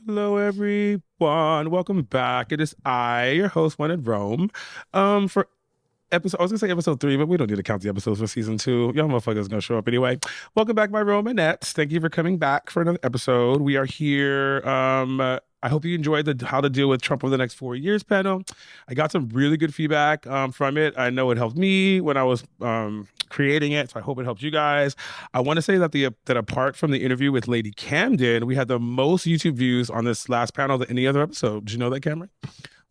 Hello, everyone. Welcome back. It is I, your host, Whennrome. For episode, I was gonna say episode 3, but we don't need to count the episodes for season 2. Y'all motherfuckers gonna show up anyway. Welcome back, my Romanettes. Thank you for coming back for another episode. We are here. I hope you enjoyed the How to Deal with Trump over the Next 4 Years panel. I got some really good feedback from it. I know it helped me when I was creating it, so I hope it helps you guys. I want to say that that apart from the interview with Lady Camden, we had the most YouTube views on this last panel than any other episode. Did you know that, Cameron?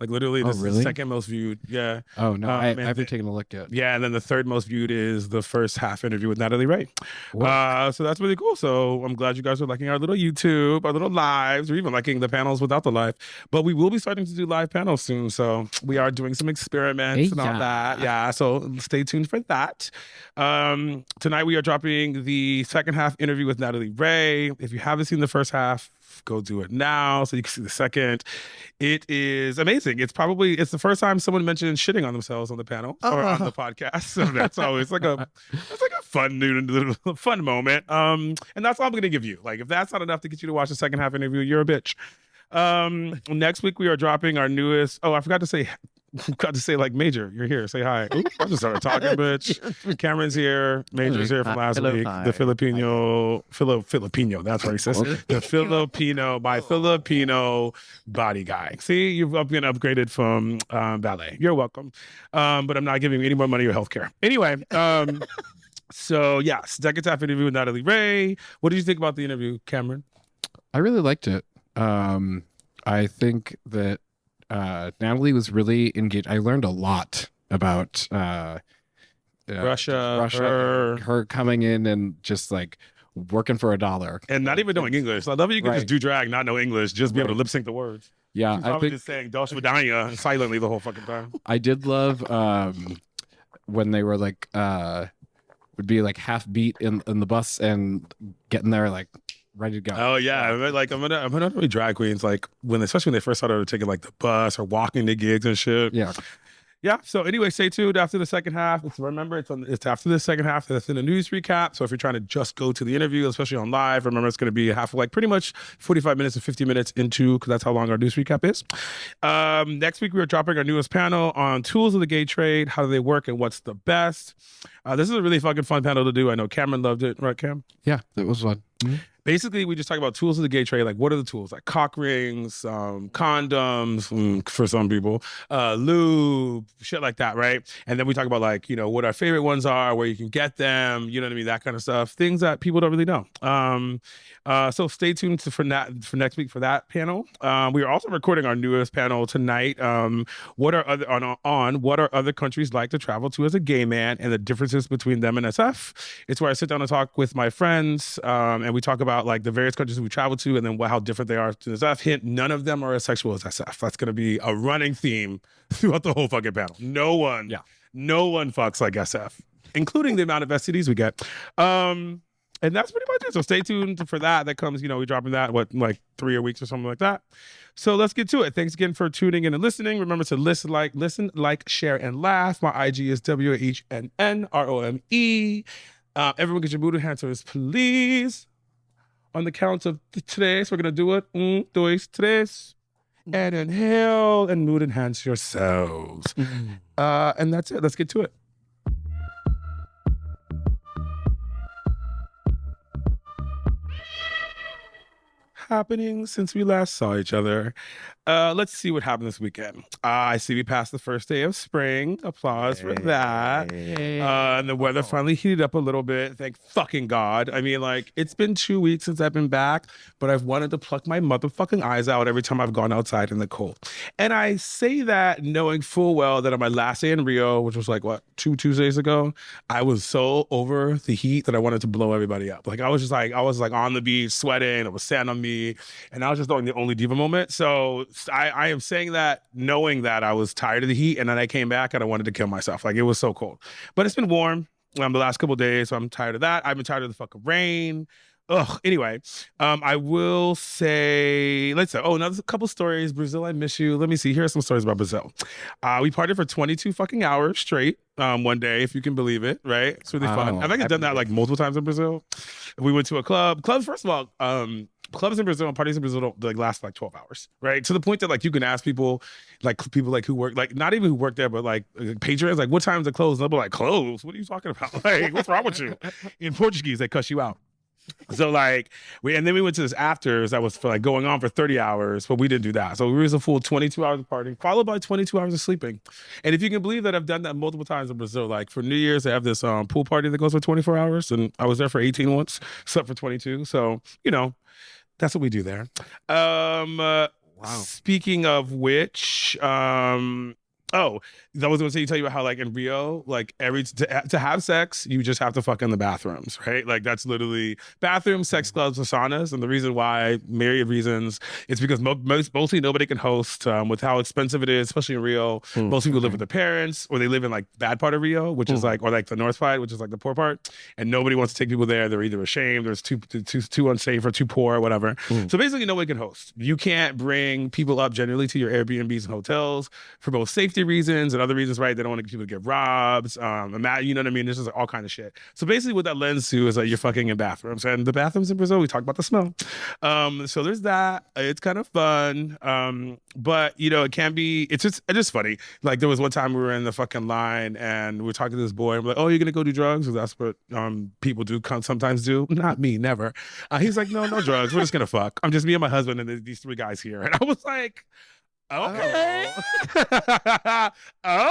Like literally, this is the second most viewed. Yeah. Oh no, I haven't taken a look yet. Yeah, and then the third most viewed is the first half interview with Natalie Ray. So that's really cool. So I'm glad you guys are liking our little YouTube, our little lives, or even liking the panels without the live. But we will be starting to do live panels soon. So we are doing some experiments and all that. Yeah. So stay tuned for that. Tonight we are dropping the second half interview with Natalie Ray. If you haven't seen the first half, go do it now so you can see the second. It is amazing. It's the first time someone mentioned shitting on themselves on the panel or on the podcast. So that's always like a fun new fun moment. And that's all I'm gonna give you. Like if that's not enough to get you to watch the second half interview, you're a bitch. Next week we are dropping our newest. Oh, I forgot to say like Major, you're here. Say hi. Ooh, I just started talking, bitch. Cameron's here. Major's here from last week. The Filipino. That's racist. The Filipino, my Filipino body guy. See, you've been upgraded from ballet. You're welcome. But I'm not giving you any more money or healthcare. Anyway, so yes, second half interview with Natalie Ray. What did you think about the interview, Cameron? I really liked it. I think that Natalie was really engaged. I learned a lot about Russia, her coming in and just like working for $1 and not even knowing English. I love it. You can just do drag, not know English, just be able to lip sync the words. Yeah, I think just saying "Dosh Vidania" silently the whole fucking time. I did love when they were like would be like half beat in the bus and getting there like ready to go. Oh yeah, like I'm gonna be drag queens like especially when they first started taking like the bus or walking to gigs and shit. Yeah. So anyway, stay tuned after the second half. Remember, it's after the second half that's in the news recap. So if you're trying to just go to the interview, especially on live, remember it's going to be half like pretty much 45 minutes to 50 minutes into, because that's how long our news recap is. Next week we are dropping our newest panel on tools of the gay trade. How do they work and what's the best? This is a really fucking fun panel to do. I know Cameron loved it, right, Cam? Yeah, it was fun. Mm-hmm. Basically, we just talk about tools of the gay trade. Like, what are the tools? Like cock rings, condoms for some people, lube, shit like that, right? And then we talk about like, what our favorite ones are, where you can get them, you know what I mean? That kind of stuff. Things that people don't really know. So stay tuned for next week for that panel. We are also recording our newest panel tonight. What are other countries like to travel to as a gay man and the differences between them and SF? It's where I sit down and talk with my friends, and we talk about like the various countries we travel to and then how different they are to SF. Hint, none of them are as sexual as SF. That's going to be a running theme throughout the whole fucking panel. No one fucks like SF, including the amount of STDs we get. And that's pretty much it. So stay tuned for that. That comes, we're dropping that, like 3 weeks or something like that. So let's get to it. Thanks again for tuning in and listening. Remember to listen, like, share, and laugh. My IG is WHNNROME. Everyone get your mood enhancers, please. On the count of today, so we're going to do it. 1, 2, 3. And inhale and mood enhance yourselves. And that's it. Let's get to it. Happening since we last saw each other. Let's see what happened this weekend. I see we passed the first day of spring. Applause for that. And the weather finally heated up a little bit. Thank fucking God. I mean, like, it's been 2 weeks since I've been back, but I've wanted to pluck my motherfucking eyes out every time I've gone outside in the cold. And I say that knowing full well that on my last day in Rio, which was like, 2 Tuesdays ago, I was so over the heat that I wanted to blow everybody up. Like, I was on the beach sweating, it was sand on me, and I was just doing the only diva moment. So I am saying that knowing that I was tired of the heat, and then I came back and I wanted to kill myself. Like, it was so cold. But it's been warm the last couple of days, so I'm tired of that. I've been tired of the fucking rain. Ugh. Anyway, I will say, let's say, another couple stories. Brazil, I miss you. Let me see. Here are some stories about Brazil. We partied for 22 fucking hours straight one day, if you can believe it, right? It's really fun. I've done that like multiple times in Brazil. We went to a club. First of all, clubs in Brazil and parties in Brazil don't like last like 12 hours, right? To the point that like you can ask people like who work, like not even who work there, but like patrons, like what time's it close? And they'll be like, close? What are you talking about? Like, what's wrong with you? In Portuguese, they cuss you out. So like and then we went to this afters that was for like going on for 30 hours, but we didn't do that. So we was a full 22 hours of partying, followed by 22 hours of sleeping. And if you can believe that I've done that multiple times in Brazil, like for New Year's, they have this pool party that goes for 24 hours, and I was there for 18 once, slept for 22. So, that's what we do there. Wow. Speaking of which, I was going to tell you about how like in Rio, like to have sex, you just have to fuck in the bathrooms, right? Like that's literally bathrooms, sex clubs, or saunas. And the reason why, myriad reasons, it's because mostly nobody can host with how expensive it is, especially in Rio. Most people live with their parents, or they live in like bad part of Rio, which is like, or like the north side, which is like the poor part. And nobody wants to take people there. They're either ashamed, or it's too unsafe, or too poor, or whatever. So basically nobody can host. You can't bring people up generally to your Airbnbs and hotels for both safety reasons and other reasons, right? They don't want people to get robbed. You know what I mean? There's just like all kind of shit. So basically what that lends to is like you're fucking in bathrooms. And the bathrooms in Brazil, we talked about the smell. So there's that. It's kind of fun. But it can be, it's just funny. Like there was one time we were in the fucking line and we were talking to this boy and we're like, oh, you're gonna go do drugs? Because that's what people do sometimes do. Not me, never. He's like, no drugs. We're just gonna fuck. I'm just me and my husband and these three guys here. And I was like, okay. Okay.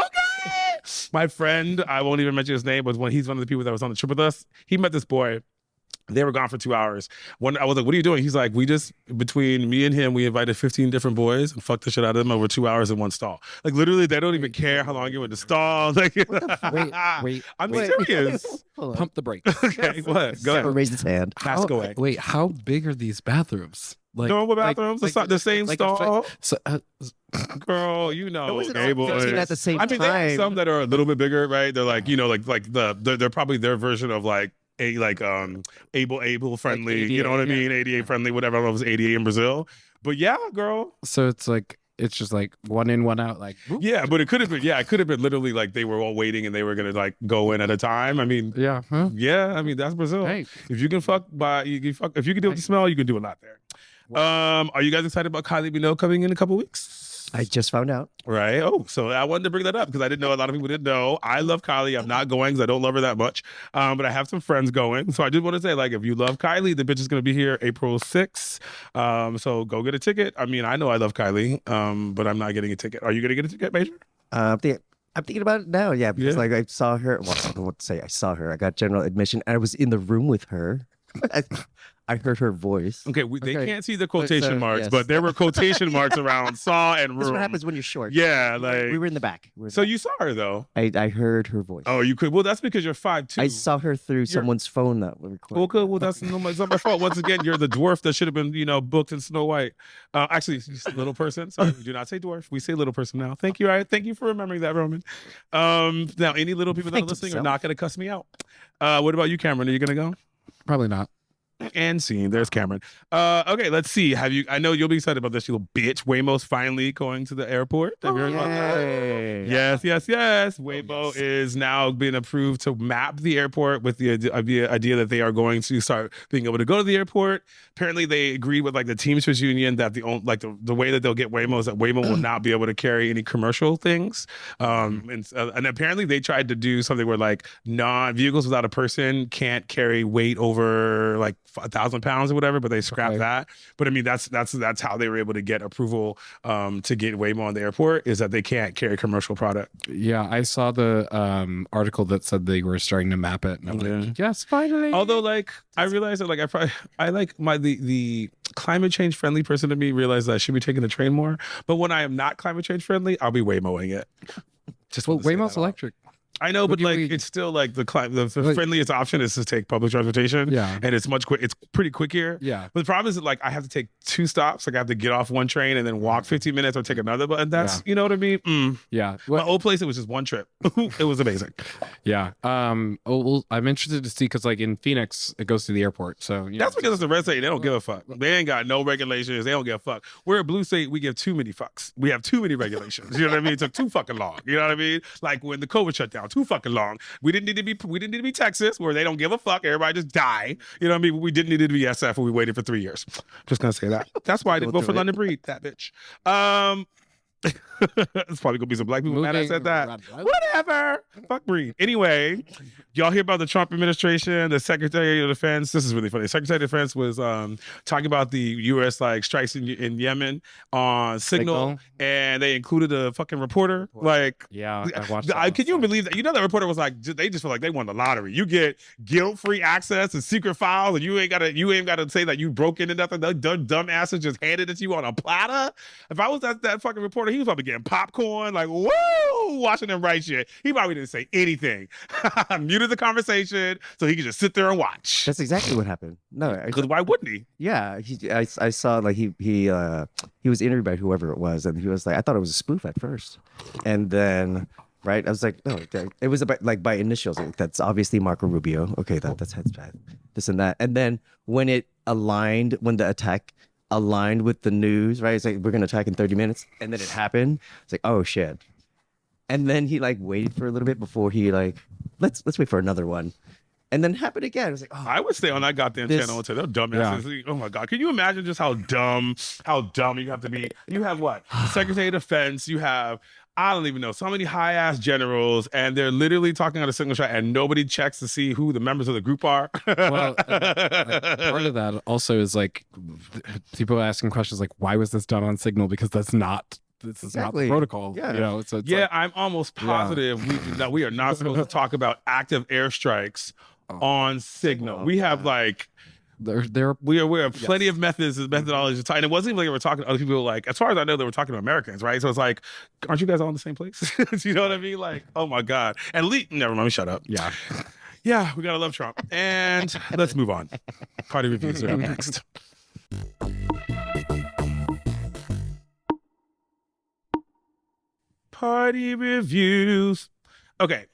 My friend, I won't even mention his name, but he's one of the people that was on the trip with us. He met this boy. They were gone for 2 hours. I was like, what are you doing? He's like, between me and him, we invited 15 different boys and fucked the shit out of them over 2 hours in one stall. Like literally, they don't even care how long you're in the stall. Like, wait. I'm serious. Pump the brakes. Okay, what? Go ahead. Raise his hand. Ask away. Wait, how big are these bathrooms? Like normal bathrooms, the same stall. Girl, Able at the same I mean, time. they have some that are a little bit bigger, right? They're like, they're probably their version of like able friendly, like ADA, you know what I mean? ADA friendly, whatever. I don't know if it's ADA in Brazil, but yeah, girl. So it's just like one in, one out, like whoop. Yeah, but it could have been literally like they were all waiting and they were gonna like go in at a time. I mean, yeah, huh? Yeah. I mean, that's Brazil. Hey. If you can if you can deal with the smell, you can do a lot there. Are you guys excited about Kylie Minogue coming in a couple weeks? I just found out. Right. Oh, so I wanted to bring that up because I didn't know, a lot of people didn't know. I love Kylie. I'm not going because I don't love her that much. But I have some friends going. So I did want to say, like, if you love Kylie, the bitch is going to be here April 6th. So go get a ticket. I mean, I know I love Kylie, but I'm not getting a ticket. Are you going to get a ticket, Major? I'm thinking about it now. Yeah, because like I saw her. Well, I don't want to say I saw her. I got general admission. I was in the room with her. I heard her voice. Okay, they can't see the quotation marks, but there were quotation marks around saw and room. That's what happens when you're short. Yeah, like we were in the back. So you saw her though? I heard her voice. Oh, you could. Well, that's because you're 5'2". I saw her through someone's phone that was recording. Okay, well that's not my fault. Once again, you're the dwarf that should have been, booked in Snow White. Actually, little person. Sorry, we do not say dwarf. We say little person now. Thank you. All right, thank you for remembering that, Roman. Now, any little people that are listening are not going to cuss me out. What about you, Cameron? Are you going to go? Probably not. And scene. There's Cameron. Okay, let's see. I know you'll be excited about this, you little bitch. Waymo's finally going to the airport. Have you heard about that? Yes. Waymo is now being approved to map the airport with the idea that they are going to start being able to go to the airport. Apparently, they agreed with like the Teamsters Union that the way that they'll get Waymo is that Waymo will not be able to carry any commercial things. And apparently, they tried to do something where like vehicles without a person can't carry weight over like 1,000 pounds or whatever, but they scrapped that. But I mean, that's how they were able to get approval to get Waymo on the airport, is that they can't carry commercial product. Yeah, I saw the article that said they were starting to map it, and I'm like, yes, finally. Although, like, I realized that, like, I like the climate change friendly person to me realized that I should be taking the train more. But when I am not climate change friendly, I'll be Waymoing it. Waymo's electric. I know, but like it's still like the friendliest option is to take public transportation. Yeah, and it's it's pretty quick here. Yeah, but the problem is that like I have to take 2 stops. Like I have to get off one train and then walk 15 minutes or take another. But that's you know what I mean. Yeah, my old place, it was just one trip. It was amazing. Yeah. I'm interested to see because like in Phoenix it goes to the airport. So that's because it's a red state. They don't give a fuck. They ain't got no regulations. They don't give a fuck. We're a blue state. We give too many fucks. We have too many regulations. You know what I mean? It took too fucking long. You know what I mean? Like when the COVID shut down. too fucking long. We didn't need to be Texas where they don't give a fuck. Everybody just die. You know what I mean? We didn't need to be SF where we waited for 3 years. Just gonna say that. That's why I didn't vote for London Breed, that bitch. It's probably gonna be some black people mad I said that. Whatever. Fuck Breed. Anyway, y'all hear about the Trump administration, the Secretary of Defense. This is really funny. The Secretary of Defense was talking about the U.S. like strikes in Yemen on Signal, and they included a fucking reporter. Like, yeah, I watched that. Can you believe that? You know, that reporter was like, they just feel like they won the lottery. You get guilt-free access to secret files, and you ain't gotta say that you broke into nothing. Those dumb asses just handed it to you on a platter. If I was that fucking reporter, he was probably getting popcorn, like, woo, watching them write shit. He probably didn't say anything. Muted the conversation so he could just sit there and watch. That's exactly what happened. No, because why wouldn't he? Yeah, I saw like he was interviewed by whoever it was, and he was like, I thought it was a spoof at first, and then right, I was like, no, it was about like by initials. Like, that's obviously Marco Rubio. Okay, that's this and that, and then when it aligned, when the attack aligned with the news, right? It's like, we're gonna attack in 30 minutes, and then it happened. It's like, oh shit. And then he like waited for a little bit before he like, let's wait for another one. And then it happened again. It was like, oh, I would stay on that goddamn channel until they're dumbasses. Yeah. Oh my God. Can you imagine just how dumb you have to be? You have what? The Secretary of Defense, you have, I don't even know, so many high-ass generals, and they're literally talking on a single shot, and nobody checks to see who the members of the group are. Well, like, part of that also is like people are asking questions like, why was this done on Signal? Because this is not the protocol. Yeah. You know, so it's yeah, like, I'm almost positive that we are not supposed to talk about active airstrikes on Signal. We have like we have plenty of methodologies, and it wasn't even like they were talking to other people. Like, as far as I know, they were talking to Americans, right? So it's like, aren't you guys all in the same place? You know what I mean? Like, oh my God. And never mind, shut up. Yeah, we gotta love Trump. And let's move on. Party reviews are up next. Party reviews. Okay.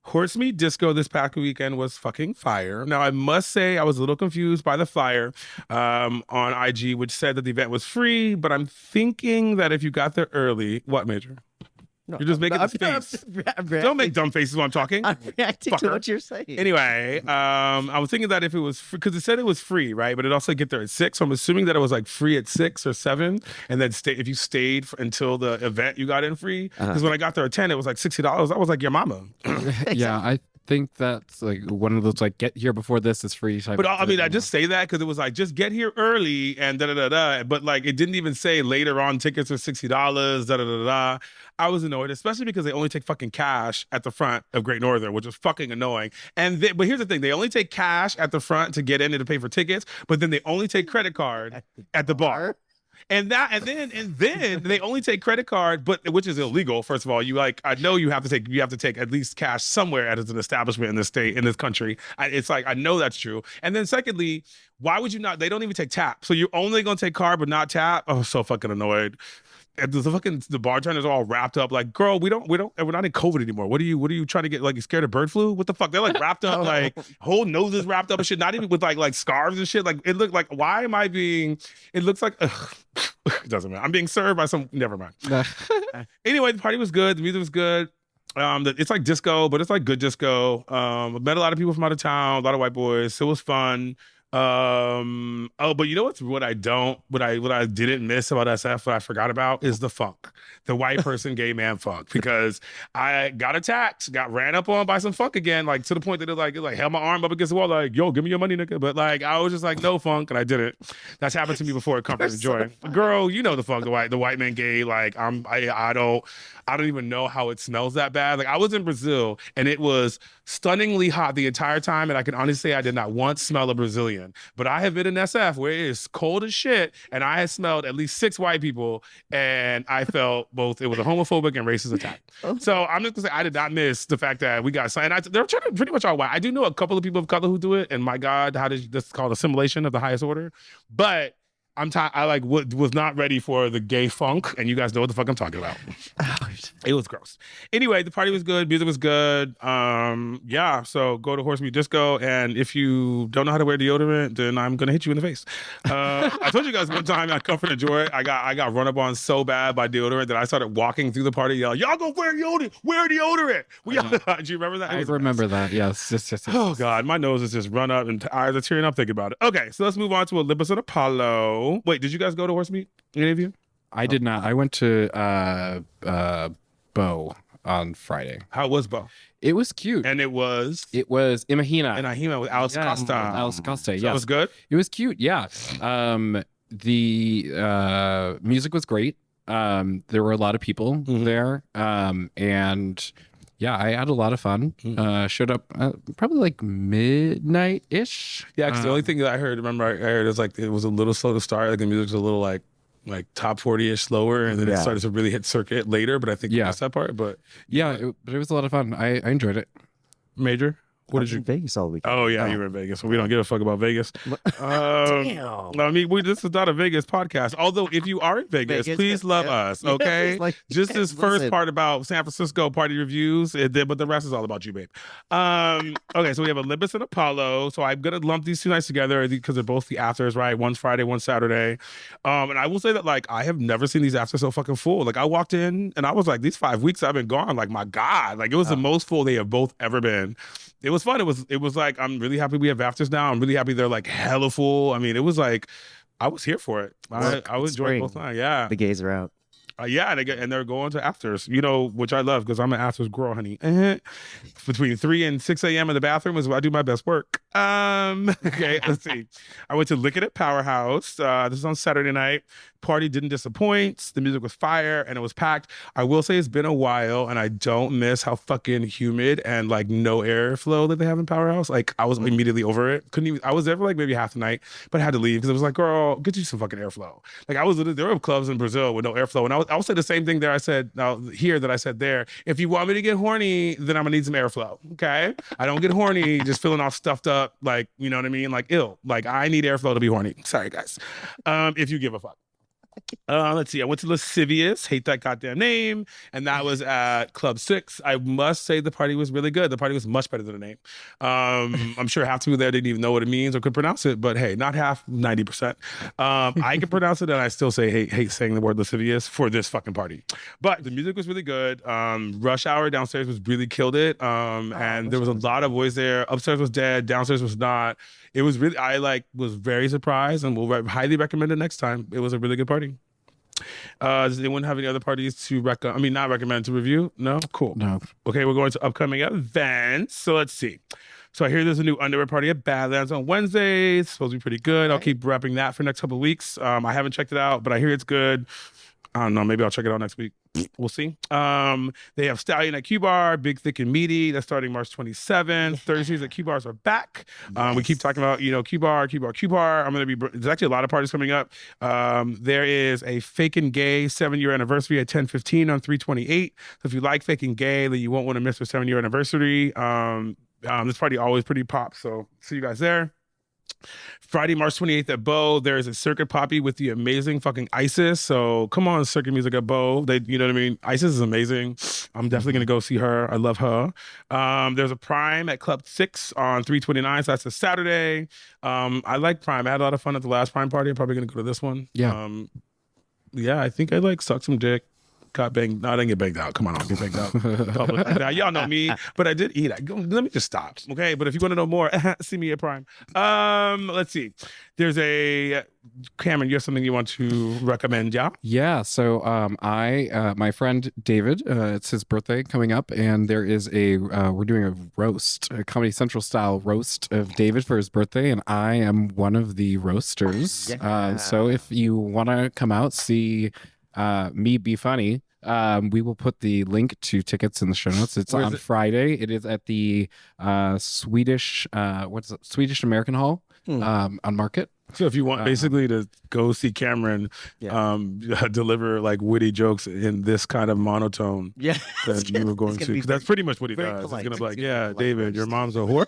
Horse Meat Disco this past weekend was fucking fire. Now, I must say I was a little confused by the flyer on IG, which said that the event was free, but I'm thinking that if you got there early, what, Major? No, you're just making this face. Don't make dumb faces while I'm talking. I'm reacting to what you're saying. Anyway, I was thinking that if it was free, because it said it was free, right? But it also get there at 6. So I'm assuming that it was like free at 6 or 7, and then if you stayed until the event, you got in free. Because when I got there at 10, it was like $60. I was like, your mama. Yeah, I think that's like one of those like get here before this is free. But I mean, I just say that because it was like just get here early and da da da da. But like it didn't even say later on tickets are $60. Da da da da. I was annoyed, especially because they only take fucking cash at the front of Great Northern, which is fucking annoying. But here's the thing: they only take cash at the front to get in and to pay for tickets, but then they only take credit card at the bar. And then they only take credit card, but which is illegal. First of all, I know you have to take at least cash somewhere as an establishment in this state, in this country. It's like, I know that's true. And then secondly, why would you not? They don't even take tap. So you're only gonna take card but not tap. Oh, so fucking annoyed. And the bartenders are all wrapped up like, girl, we're not in COVID anymore. What are you trying to get? Like, you scared of bird flu? What the fuck? They're like wrapped up, like whole noses wrapped up and shit. Not even with like scarves and shit. Like, it looked like, why am I being? It looks like it doesn't matter. I'm being served by some. Never mind. Anyway, the party was good. The music was good. It's like disco, but it's like good disco. Met a lot of people from out of town, a lot of white boys. So it was fun. But you know what I didn't miss about SF, what I forgot about is the funk, the white person gay man funk, because I got attacked, got ran up on by some funk again, like to the point that it held my arm up against the wall, like, yo, give me your money, nigga. But like, I was just like, no funk, and I did it. That's happened to me before at Comfort and Joy. Girl, you know the funk, the white man gay, like I don't even know how it smells that bad. Like, I was in Brazil and it was stunningly hot the entire time, and I can honestly say I did not once smell a Brazilian. But I have been in SF where it is cold as shit, and I had smelled at least 6 white people, and I felt both it was a homophobic and racist attack. So I'm just gonna say I did not miss the fact that we got signed. They're pretty much all white. I do know a couple of people of color who do it, and my God, this is called assimilation of the highest order. But I was not ready for the gay funk, and you guys know what the fuck I'm talking about. It was gross. Anyway, the party was good. Music was good. Yeah. So go to Horse Meat Disco, and if you don't know how to wear deodorant, then I'm gonna hit you in the face. I told you guys one time at Comfort and Joy, I got run up on so bad by deodorant that I started walking through the party, yelling, "Y'all go wear deodorant! Wear deodorant!" Do you remember that? I remember that. Yes. Oh God, my nose is just run up and eyes are tearing up thinking about it. Okay, so let's move on to Olympus and Apollo. Wait, did you guys go to Horse Meat? Any of you? I did not. I went to Bo on Friday. How was Bo? It was cute. And it was Imahina. and Ahima with Alice Costa. Alice Costa, So it was good? It was cute, yeah. The music was great. There were a lot of people there. And yeah, I had a lot of fun. Showed up probably like midnight-ish. Yeah, because the only thing that I heard is like it was a little slow to start. Like the music was a little like top 40-ish slower, and then it started to really hit circuit later. But I think that's that part. But but it was a lot of fun. I enjoyed it. Major, what did you? In Vegas all weekend. Oh yeah, you were in Vegas. So we don't give a fuck about Vegas. Damn. I mean, this is not a Vegas podcast. Although, if you are in Vegas, please love us, okay? Like, Just this first listen. part about San Francisco party reviews, but the rest is all about you, babe. Okay, so we have Olympus and Apollo. So I'm gonna lump these two nights together because they're both the afters, right? One's Friday, one's Saturday. And I will say that like I have never seen these afters so fucking full. Like I walked in and I was like, these 5 weeks I've been gone. Like my God, like it was the most full they have both ever been. It was fun. It was like, I'm really happy we have afters now. I'm really happy they're like hella full. I mean, it was like, I was here for it. I was enjoying both nights. Yeah. The gays are out. Yeah, and they're going to afters, which I love because I'm an afters girl, honey. Between 3 and 6 a.m. in the bathroom is where I do my best work. Okay, let's see. I went to Lick It at Powerhouse. This is on Saturday night. Party didn't disappoint. The music was fire and it was packed. I will say it's been a while and I don't miss how fucking humid and like no airflow that they have in Powerhouse. Like I was immediately over it. I was there for like maybe half the night, but I had to leave because it was like, girl, get you some fucking airflow. Like there were clubs in Brazil with no airflow. And I'll say the same thing there. I said there. If you want me to get horny, then I'm gonna need some airflow. Okay. I don't get horny just feeling all stuffed up. Like, you know what I mean? Like ill. Like I need airflow to be horny. Sorry guys. If you give a fuck. Let's see. I went to Lascivious, hate that goddamn name, and that was at Club 6. I must say the party was really good. The party was much better than the name. I'm sure half the people there didn't even know what it means or could pronounce it, but hey, not half, 90%. I can pronounce it, and I still say hate saying the word Lascivious for this fucking party. But the music was really good. Rush Hour downstairs was really killed it, and there was a lot of boys there. Upstairs was dead, downstairs was not. It was really, I was very surprised and will highly recommend it next time. It was a really good party. Does anyone have any other parties to not recommend to review? No? Cool. No. Okay, we're going to upcoming events. So let's see. So I hear there's a new underwear party at Badlands on Wednesday. It's supposed to be pretty good. I'll keep wrapping that for the next couple of weeks. I haven't checked it out, but I hear it's good. I don't know. Maybe I'll check it out next week. We'll see. They have Stallion at Q Bar, Big, Thick, and Meaty. That's starting March 27th. Thursdays at Q Bars are back. We keep talking about, Q Bar. There's actually a lot of parties coming up. There is a Fake and Gay 7-year anniversary at 10:15 on 328. So if you like Fake and Gay, then you won't want to miss their 7-year anniversary. This party always pretty pop. So see you guys there. Friday, March 28th at Bo, there's a Circuit Poppy with the amazing fucking Isis. So come on, Circuit Music at Bo. You know what I mean? Isis is amazing. I'm definitely going to go see her. I love her. There's a Prime at Club 6 on 329. So that's a Saturday. I like Prime. I had a lot of fun at the last Prime party. I'm probably going to go to this one. Yeah. Yeah, I think I sucked some dick. Got banged. No, I didn't get banged out. Come on, I'll get banged out. Public. Now, y'all know me, but I did eat. Let me just stop, okay? But if you want to know more, see me at Prime. Let's see. There's Cameron, you have something you want to recommend, yeah? Yeah. So my friend David, it's his birthday coming up, and there is we're doing a roast, a Comedy Central style roast of David for his birthday, and I am one of the roasters. Yeah. So if you want to come out, see me be funny, we will put the link to tickets in the show notes. It's on Friday. It is at the Swedish American Hall on Market. So if you want basically to go see Cameron deliver like witty jokes in this kind of monotone, then you were going to, because that's pretty much what he does. He's going to be like, yeah, David, your mom's a whore.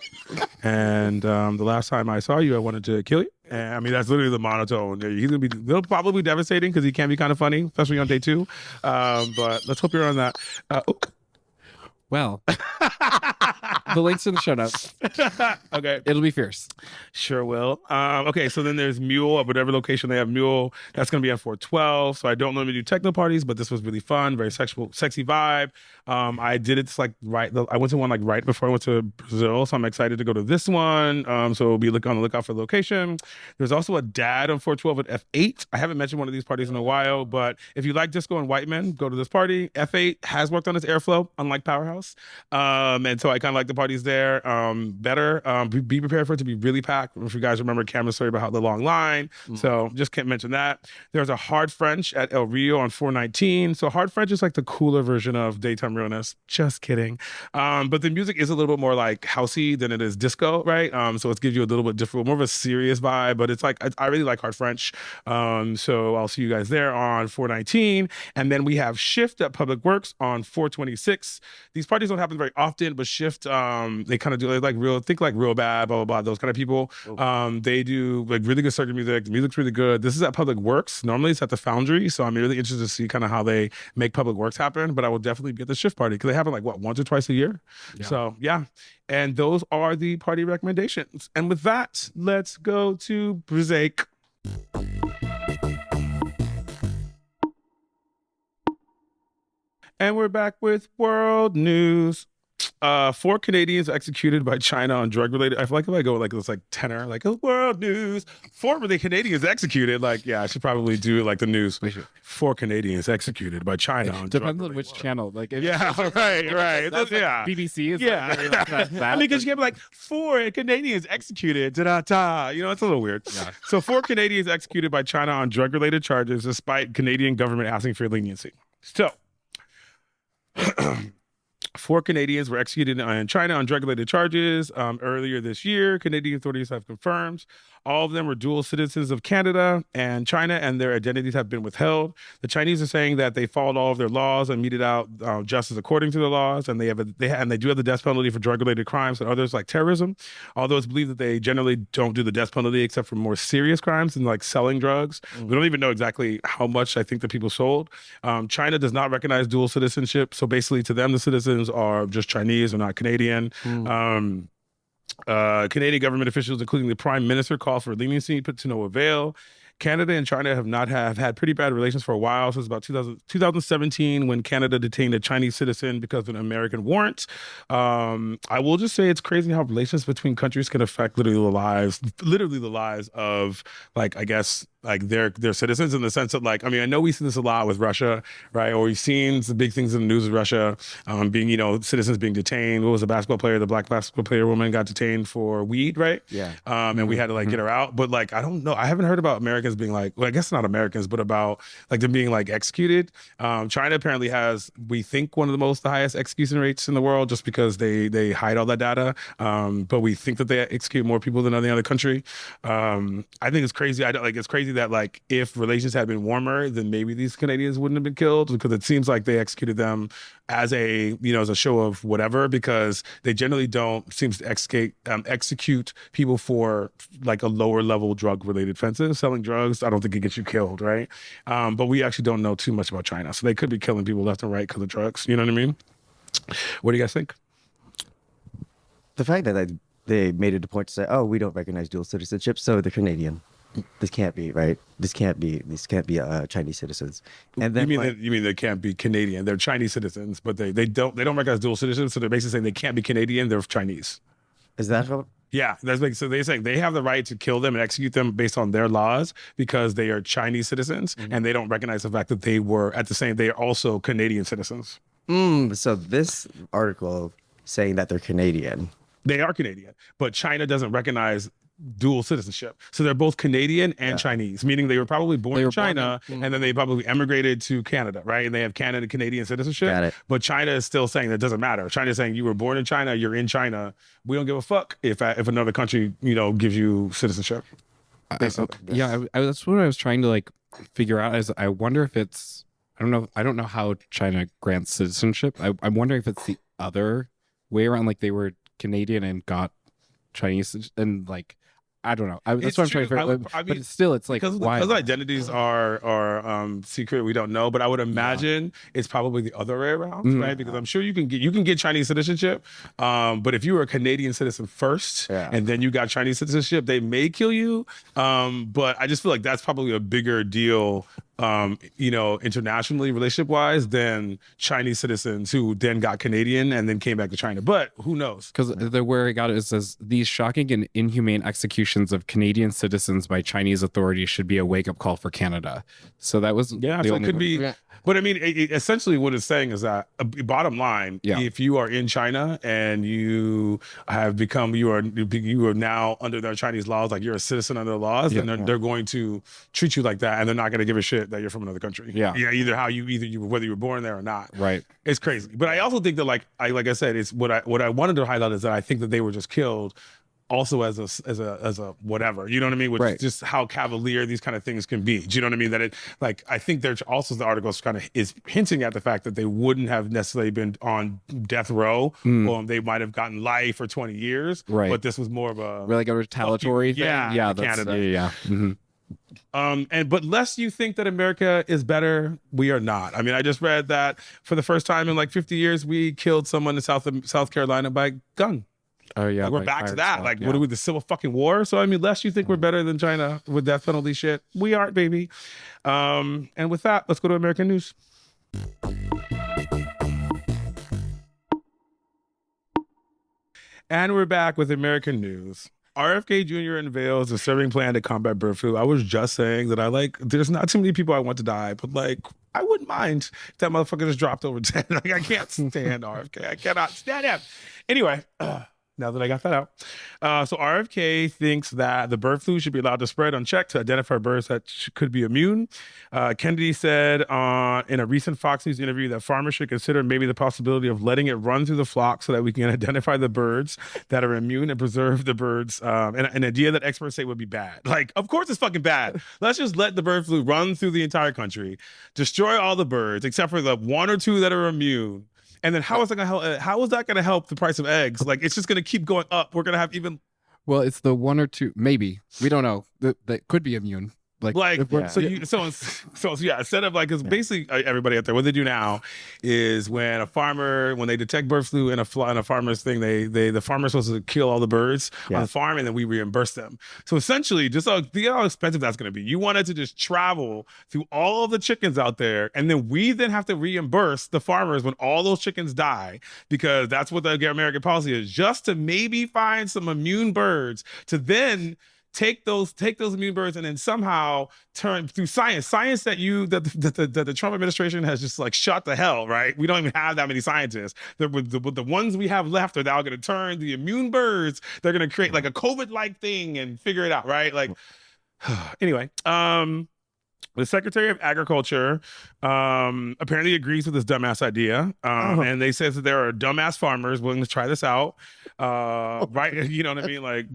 And the last time I saw you, I wanted to kill you. And I mean, that's literally the monotone. They'll probably be devastating because he can be kind of funny, especially on day 2. But let's hope you're on that. Well, the link's in the show notes. Okay. It'll be fierce. Sure will. Okay, so then there's Mule, at whatever location they have Mule. That's going to be at 412. So I don't normally do techno parties, but this was really fun. Very sexy vibe. I did it like I went to one like right before I went to Brazil, so I'm excited to go to this one. So we'll be on the lookout for the location. There's also a dad on 412 at F8. I haven't mentioned one of these parties in a while, but if you like disco and white men, go to this party. F8 has worked on its airflow, unlike Powerhouse. And so I kind of like the parties there better. Be prepared for it to be really packed. If you guys remember Cameron's story about the long line. So just can't mention that. There's a Hard French at El Rio on 419. So Hard French is like the cooler version of Daytime Realness. Just kidding. But the music is a little bit more like housey than it is disco, right? So it gives you a little bit different, more of a serious vibe, but it's like, I really like Hard French. So I'll see you guys there on 419. And then we have Shift at Public Works on 426. These parties don't happen very often, but Shift, they kind of do like real bad, blah, blah, blah, those kind of people. They do like really good circuit music. The music's really good. This is at Public Works. Normally it's at the Foundry. So I'm really interested to see kind of how they make Public Works happen, but I will definitely be at the Shift party because they happen like once or twice a year. Yeah. So yeah. And those are the party recommendations. And with that, let's go to Brizake. And we're back with world news. 4 Canadians executed by China on drug-related. I feel like if I go like this, like tenor, like world news. 4 really Canadians executed. Like, yeah, I should probably do like the news. 4 Canadians executed by China. On depends on which channel. Like, yeah, right. Yeah, BBC is. Yeah, like that. I mean, because you can be like 4 Canadians executed. Da-da-da. You know, it's a little weird. Yeah. So 4 Canadians executed by China on drug-related charges, despite Canadian government asking for leniency. So. 4 Canadians were executed in China on drug-related charges earlier this year. Canadian authorities have confirmed. All of them were dual citizens of Canada and China, and their identities have been withheld. The Chinese are saying that they followed all of their laws and meted out justice according to the laws, and they do have the death penalty for drug-related crimes and others like terrorism. Although it's believed that they generally don't do the death penalty except for more serious crimes and like selling drugs. We don't even know exactly how much I think the people sold. China does not recognize dual citizenship, so basically to them the citizens are just Chinese or not Canadian. Canadian government officials, including the Prime Minister, called for leniency, but to no avail. Canada and China have had pretty bad relations for a while, since about 2017 when Canada detained a Chinese citizen because of an American warrant. I will just say it's crazy how relations between countries can affect literally the lives of, like, I guess, like their citizens, in the sense that, like, I mean, I know we see this a lot with Russia, right? Or we've seen the big things in the news with Russia, being, you know, citizens being detained. What was the black basketball player woman got detained for weed, right? Yeah. And we had to like get her out. But like, I don't know. I haven't heard about Americans being like, well, I guess not Americans, but about like them being like executed. China apparently has, we think, one of the highest execution rates in the world, just because they hide all that data. But we think that they execute more people than any other country. I think it's crazy. It's crazy that, like, if relations had been warmer, then maybe these Canadians wouldn't have been killed, because it seems like they executed them as a show of whatever, because they generally don't seem to execute people for like a lower level drug related offenses. Selling drugs, I don't think it gets you killed, right? But we actually don't know too much about China, so they could be killing people left and right because of drugs. You know what I mean? What do you guys think? The fact that they made it a point to say, "Oh, we don't recognize dual citizenship, so they're Canadian." This can't be right. These can't be Chinese citizens. And then you mean they can't be Canadian? They're Chinese citizens, but they don't recognize dual citizenship. So they're basically saying they can't be Canadian. They're Chinese. Is that what? Yeah, that's like, so they're saying they have the right to kill them and execute them based on their laws because they are Chinese citizens, and they don't recognize the fact that they are also Canadian citizens. So this article saying that they're Canadian. They are Canadian, but China doesn't recognize dual citizenship. So they're both Canadian and Chinese, meaning they were probably born in China, and then they probably emigrated to Canada, right? And they have Canadian citizenship. Got it. But China is still saying that doesn't matter. China is saying you were born in China, you're in China. We don't give a fuck if another country, gives you citizenship. That's what I was trying to like figure out. Is I wonder if it's, I don't know how China grants citizenship. I'm wondering if it's the other way around, like they were Canadian and got Chinese, and like I don't know. That's It's what I'm trying to true. figure out. But it's still, it's like, why? Because identities are secret, we don't know. But I would imagine it's probably the other way around, right? Because I'm sure you can get Chinese citizenship, but if you were a Canadian citizen first and then you got Chinese citizenship, they may kill you. But I just feel like that's probably a bigger deal, internationally, relationship wise, than Chinese citizens who then got Canadian and then came back to China. But who knows? Because where I got it says these shocking and inhumane executions of Canadian citizens by Chinese authorities should be a wake up call for Canada. So that was so it could be. Yeah. But I mean, essentially, what it's saying is that, bottom line, if you are in China and you have become, you are now under their Chinese laws, like you're a citizen under the laws, then they're going to treat you like that, and they're not going to give a shit that you're from another country. Yeah, whether you were born there or not. Right. It's crazy. But I also think that, like I said, it's what I wanted to highlight is that I think that they were just killed also as a whatever, you know what I mean? Which is just how cavalier these kind of things can be. Do you know what I mean? That it, like, I think there's also, the articles kind of is hinting at the fact that they wouldn't have necessarily been on death row. They might have gotten life for 20 years. Right. But this was more of a like a retaliatory thing. Yeah. Canada. Yeah. Mm-hmm. But lest you think that America is better, we are not. I mean, I just read that for the first time in like 50 years, we killed someone in South Carolina by gun. Oh yeah, like we're back to that. Like, what are we, the Civil fucking War? So I mean, lest you think we're better than China with death penalty shit, we aren't, baby. And with that, let's go to American news. And we're back with American news. RFK Jr. unveils a disturbing plan to combat bird flu. I was just saying that there's not too many people I want to die, but like, I wouldn't mind if that motherfucker just dropped over 10. Like, I can't stand RFK. I cannot stand him. Anyway, now that I got that out. So RFK thinks that the bird flu should be allowed to spread unchecked to identify birds that could be immune. Kennedy said in a recent Fox News interview that farmers should consider maybe the possibility of letting it run through the flock so that we can identify the birds that are immune and preserve the birds. An idea that experts say would be bad. Like, of course it's fucking bad. Let's just let the bird flu run through the entire country, destroy all the birds except for the one or two that are immune. And then how is that going to help? How is that going to help the price of eggs? Like, it's just going to keep going up. We're going to have even. Well, it's the one or two, maybe, we don't know, that could be immune. So instead of like, because basically everybody out there, what they do now is when they detect bird flu in a farmer's thing, the farmer's supposed to kill all the birds on the farm, and then we reimburse them. So essentially, just think how expensive that's going to be. You want it to just travel through all of the chickens out there, and then we then have to reimburse the farmers when all those chickens die, because that's what the American policy is, just to maybe find some immune birds to then take those immune birds and then somehow turn through science that the Trump administration has just like shut the hell, right? We don't even have that many scientists. The ones we have left are now going to turn the immune birds. They're going to create like a COVID-like thing and figure it out, right? Like, anyway, the Secretary of Agriculture apparently agrees with this dumbass idea. And they says that there are dumbass farmers willing to try this out. Right? You know what I mean? Like,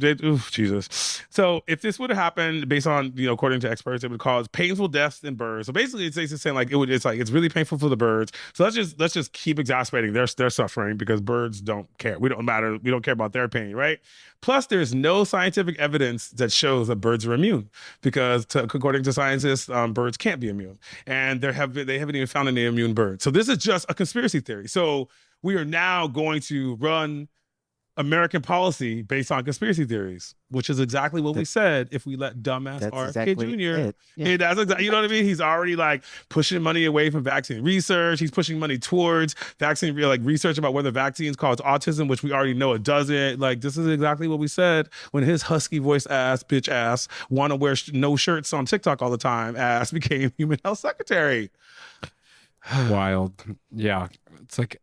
Jesus. So if this would have happened based on, according to experts, it would cause painful deaths in birds. So basically it's saying like, it's really painful for the birds. So let's just keep exacerbating their suffering, because birds don't care. We don't care about their pain, right? Plus, there's no scientific evidence that shows that birds are immune, because according to scientists, birds can't be immune, and they haven't even found any immune birds. So this is just a conspiracy theory. So we are now going to run American policy based on conspiracy theories, which is exactly what we said if we let dumbass RFK Jr. That's exactly, you know what I mean? He's already like pushing money away from vaccine research. He's pushing money towards vaccine research about whether vaccines cause autism, which we already know it doesn't. Like, this is exactly what we said when his husky voice ass, bitch ass, want to wear no shirts on TikTok all the time ass became human health secretary. Wild. Yeah. It's like,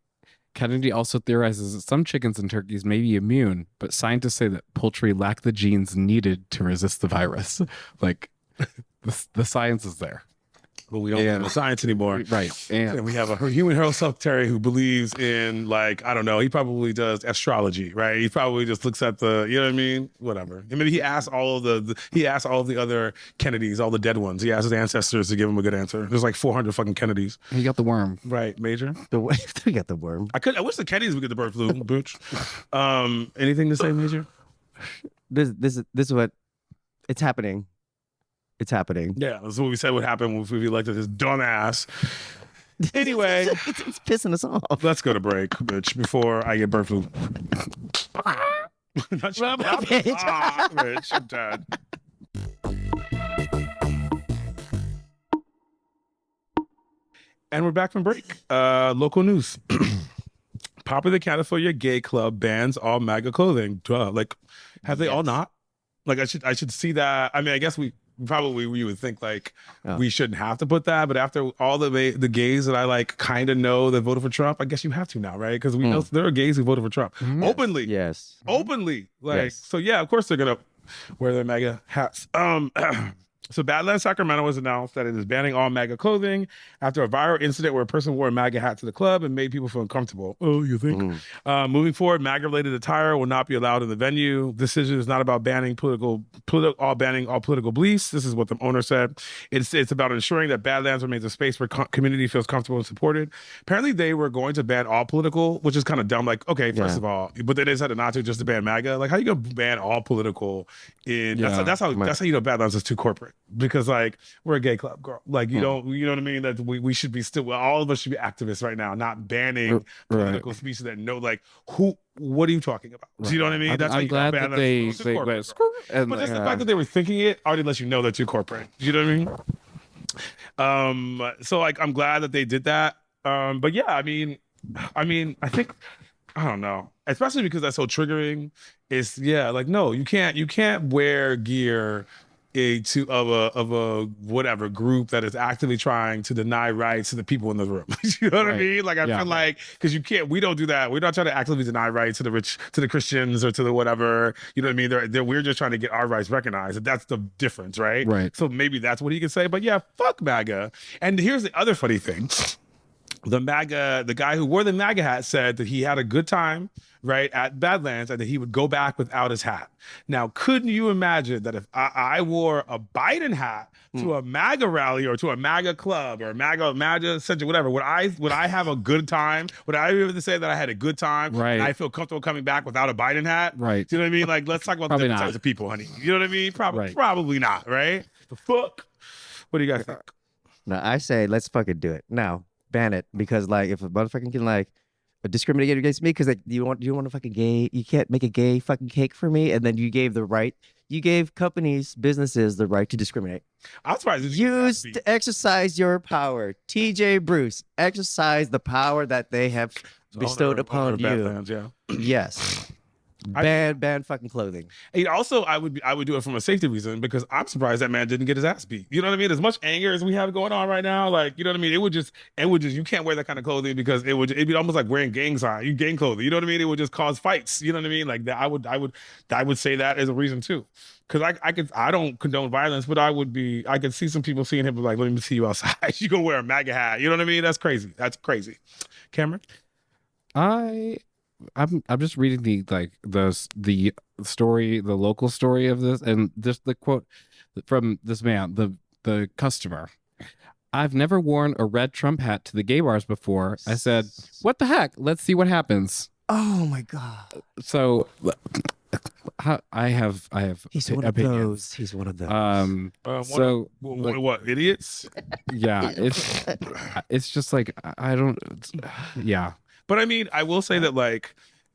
Kennedy also theorizes that some chickens and turkeys may be immune, but scientists say that poultry lack the genes needed to resist the virus. Like, the science is there. But we don't have science anymore. Right. And we have a human health secretary who believes in, like, I don't know, he probably does astrology, right? He probably just looks at the, you know what I mean? Whatever. I mean, he asked all of the other Kennedys, all the dead ones. He asked his ancestors to give him a good answer. There's like 400 fucking Kennedys. He got the worm. Right, Major? They got the worm. I wish the Kennedys would get the bird flu, bitch. Anything to say, Major? This is what It's happening. It's happening. Yeah, that's what we said would happen if we elected this dumbass. Anyway, it's pissing us off. let's go to break, bitch, before I get bird flu. Not you, Bitch. bitch, I'm dead. And we're back from break. Local news. Popular California gay club bans all MAGA clothing. Duh. Like, have they all not? Like, I should see that. I mean, I guess we would think like we shouldn't have to put that, but after all the gays that I like kind of know that voted for Trump, I guess you have to now, right? Because we know there are gays who voted for Trump openly. Yes. Openly. Like, so yeah, of course they're gonna wear their MAGA hats. So Badlands, Sacramento has announced that it is banning all MAGA clothing after a viral incident where a person wore a MAGA hat to the club and made people feel uncomfortable. Oh, you think? Moving forward, MAGA-related attire will not be allowed in the venue. This decision is not about banning banning all political beliefs. This is what the owner said. It's about ensuring that Badlands remains a space where community feels comfortable and supported. Apparently, they were going to ban all political, which is kind of dumb. Like, okay, first of all, but they decided not to, just to ban MAGA. Like, how you gonna ban all political? That's how you know Badlands is too corporate. Because like we're a gay club, girl. Like you know what I mean. That we should be still. All of us should be activists right now, not banning political speech that what are you talking about? Do you know what I mean? I'm glad that they but just the fact that they were thinking it already lets you know they're too corporate. Do you know what I mean? So like I'm glad that they did that. But yeah, I mean, I think I don't know, especially because that's so triggering. It's like no, you can't wear gear of a whatever group that is actively trying to deny rights to the people in the room. You know what I mean? Like I feel like because we don't do that. We're not trying to actively deny rights to the rich, to the Christians, or to the whatever. You know what I mean? We're just trying to get our rights recognized. That's the difference, right? Right. So maybe that's what he can say. But yeah, fuck MAGA. And here's the other funny thing. The guy who wore the MAGA hat said that he had a good time, right, at Badlands, and that he would go back without his hat. Now, couldn't you imagine that if I wore a Biden hat to a MAGA rally or to a MAGA club or a MAGA center, whatever, would I have a good time? Would I be able to say that I had a good time? Right. And I feel comfortable coming back without a Biden hat? Right. Do you know what I mean? Like, let's talk about the different types of people, honey. You know what I mean? Probably not, right? The fuck? What do you guys think? No, I say let's fucking do it now. Ban it, because like if a motherfucker can like discriminate against me because like you want a fucking gay, you can't make a gay fucking cake for me, and then you gave companies, businesses the right to discriminate. I'm surprised to exercise your power. TJ Bruce, exercise the power that they have bestowed upon you. Badlands, yeah. Yes. Ban fucking clothing. And also, I would do it from a safety reason, because I'm surprised that man didn't get his ass beat. You know what I mean? As much anger as we have going on right now, like, you know what I mean? It would just you can't wear that kind of clothing, because it'd be almost like wearing gang clothing. You know what I mean? It would just cause fights. You know what I mean? Like that. I would say that as a reason too, because I don't condone violence, but I could see some people seeing him like, let me see you outside. You gonna wear a MAGA hat? You know what I mean? That's crazy. That's crazy. Cameron, I'm just reading the story, the local story of this, and just the quote from this man, the customer. I've never worn a red Trump hat to the gay bars before. I said, what the heck? Let's see what happens. Oh my God. So I have He's one of those. He's one of those. So what idiots? Yeah, it's just like I don't. Yeah. But I mean, I will say that like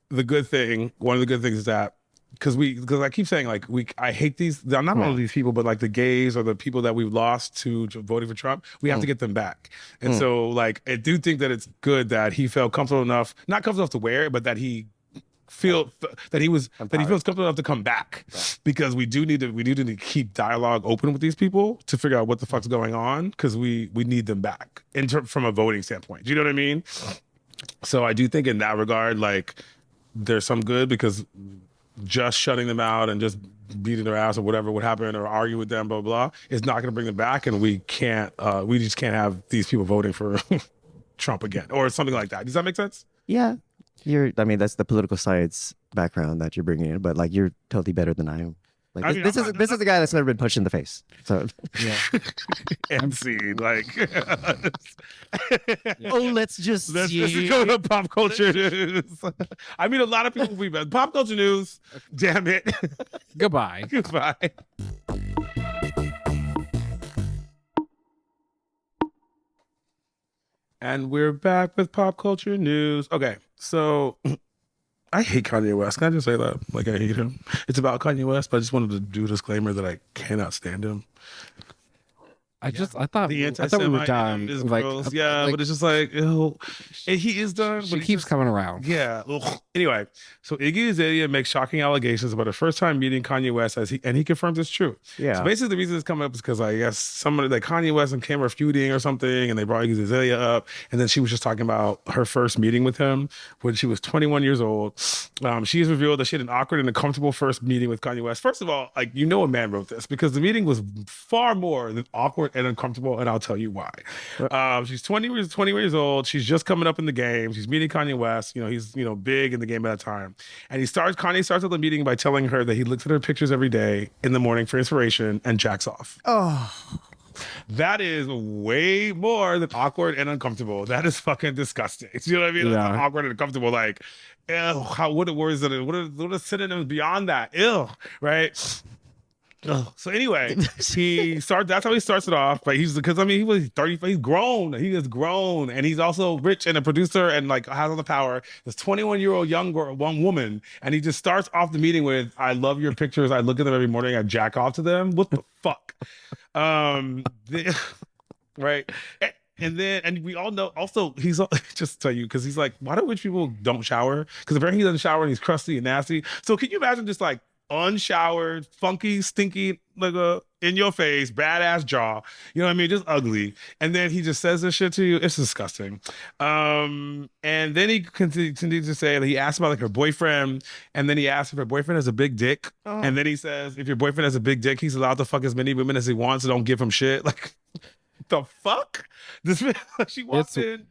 one of the good things is that because I keep saying like I hate not all of these people, but like the gays or the people that we've lost to voting for Trump, we have to get them back. And so like I do think that it's good that he felt comfortable enough, not comfortable enough to wear it, but that he feels comfortable enough to come back, because we do need to keep dialogue open with these people to figure out what the fuck's going on, because we need them back from a voting standpoint. Do you know what I mean? So I do think in that regard, like there's some good, because just shutting them out and just beating their ass or whatever would happen, or argue with them, blah, blah, is not going to bring them back. And we just can't have these people voting for Trump again or something like that. Does that make sense? Yeah. That's the political science background that you're bringing in, but like you're totally better than I am. Like this is a guy that's never been punched in the face. So yeah. MC, like let's just go to pop culture news. I mean, a lot of people pop culture news. Damn it. Goodbye. Goodbye. And we're back with pop culture news. Okay, so I hate Kanye West. Can I just say that? Like, I hate him. It's about Kanye West, but I just wanted to do a disclaimer that I cannot stand him. I thought The we were done. is Like, gross. Yeah, but it's just like, ew. And he is done. She but keeps coming around. Yeah. Ugh. Anyway, so Iggy Azalea makes shocking allegations about her first time meeting Kanye West, and he confirms it's true. Yeah. So basically, the reason it's coming up is because I guess somebody like Kanye West and Kim were feuding or something, and they brought Iggy Azalea up, and then she was just talking about her first meeting with him when she was 21 years old. She has revealed that she had an awkward and uncomfortable first meeting with Kanye West. First of all, like, you know, a man wrote this because the meeting was far more than awkward and uncomfortable, and I'll tell you why. She's 20 years old. She's just coming up in the game. She's meeting Kanye West. You know, he's big in the game at that time. And Kanye starts out the meeting by telling her that he looks at her pictures every day in the morning for inspiration and jacks off. Oh. That is way more than awkward and uncomfortable. That is fucking disgusting. You know what I mean? Yeah. That's awkward and uncomfortable. Like, ew, what are words that what are synonyms beyond that? Ew, right? Ugh. So anyway, that's how he starts it off. But he was 30, he's grown. He is grown, and he's also rich and a producer and like has all the power. This 21-year-old young woman, and he just starts off the meeting with, "I love your pictures. I look at them every morning. I jack off to them." What the fuck? Right. And we all know also he's just to tell you, because he's like, why do rich people don't shower? Because apparently he doesn't shower and he's crusty and nasty. So can you imagine just like unshowered, funky, stinky, like in your face, badass jaw, you know what I mean? Just ugly. And then he just says this shit to you. It's disgusting. And then he continues to say that he asked about like her boyfriend, and then he asked if her boyfriend has a big dick. Oh. And then he says, if your boyfriend has a big dick, he's allowed to fuck as many women as he wants, so don't give him shit. Like, the fuck? This she walked in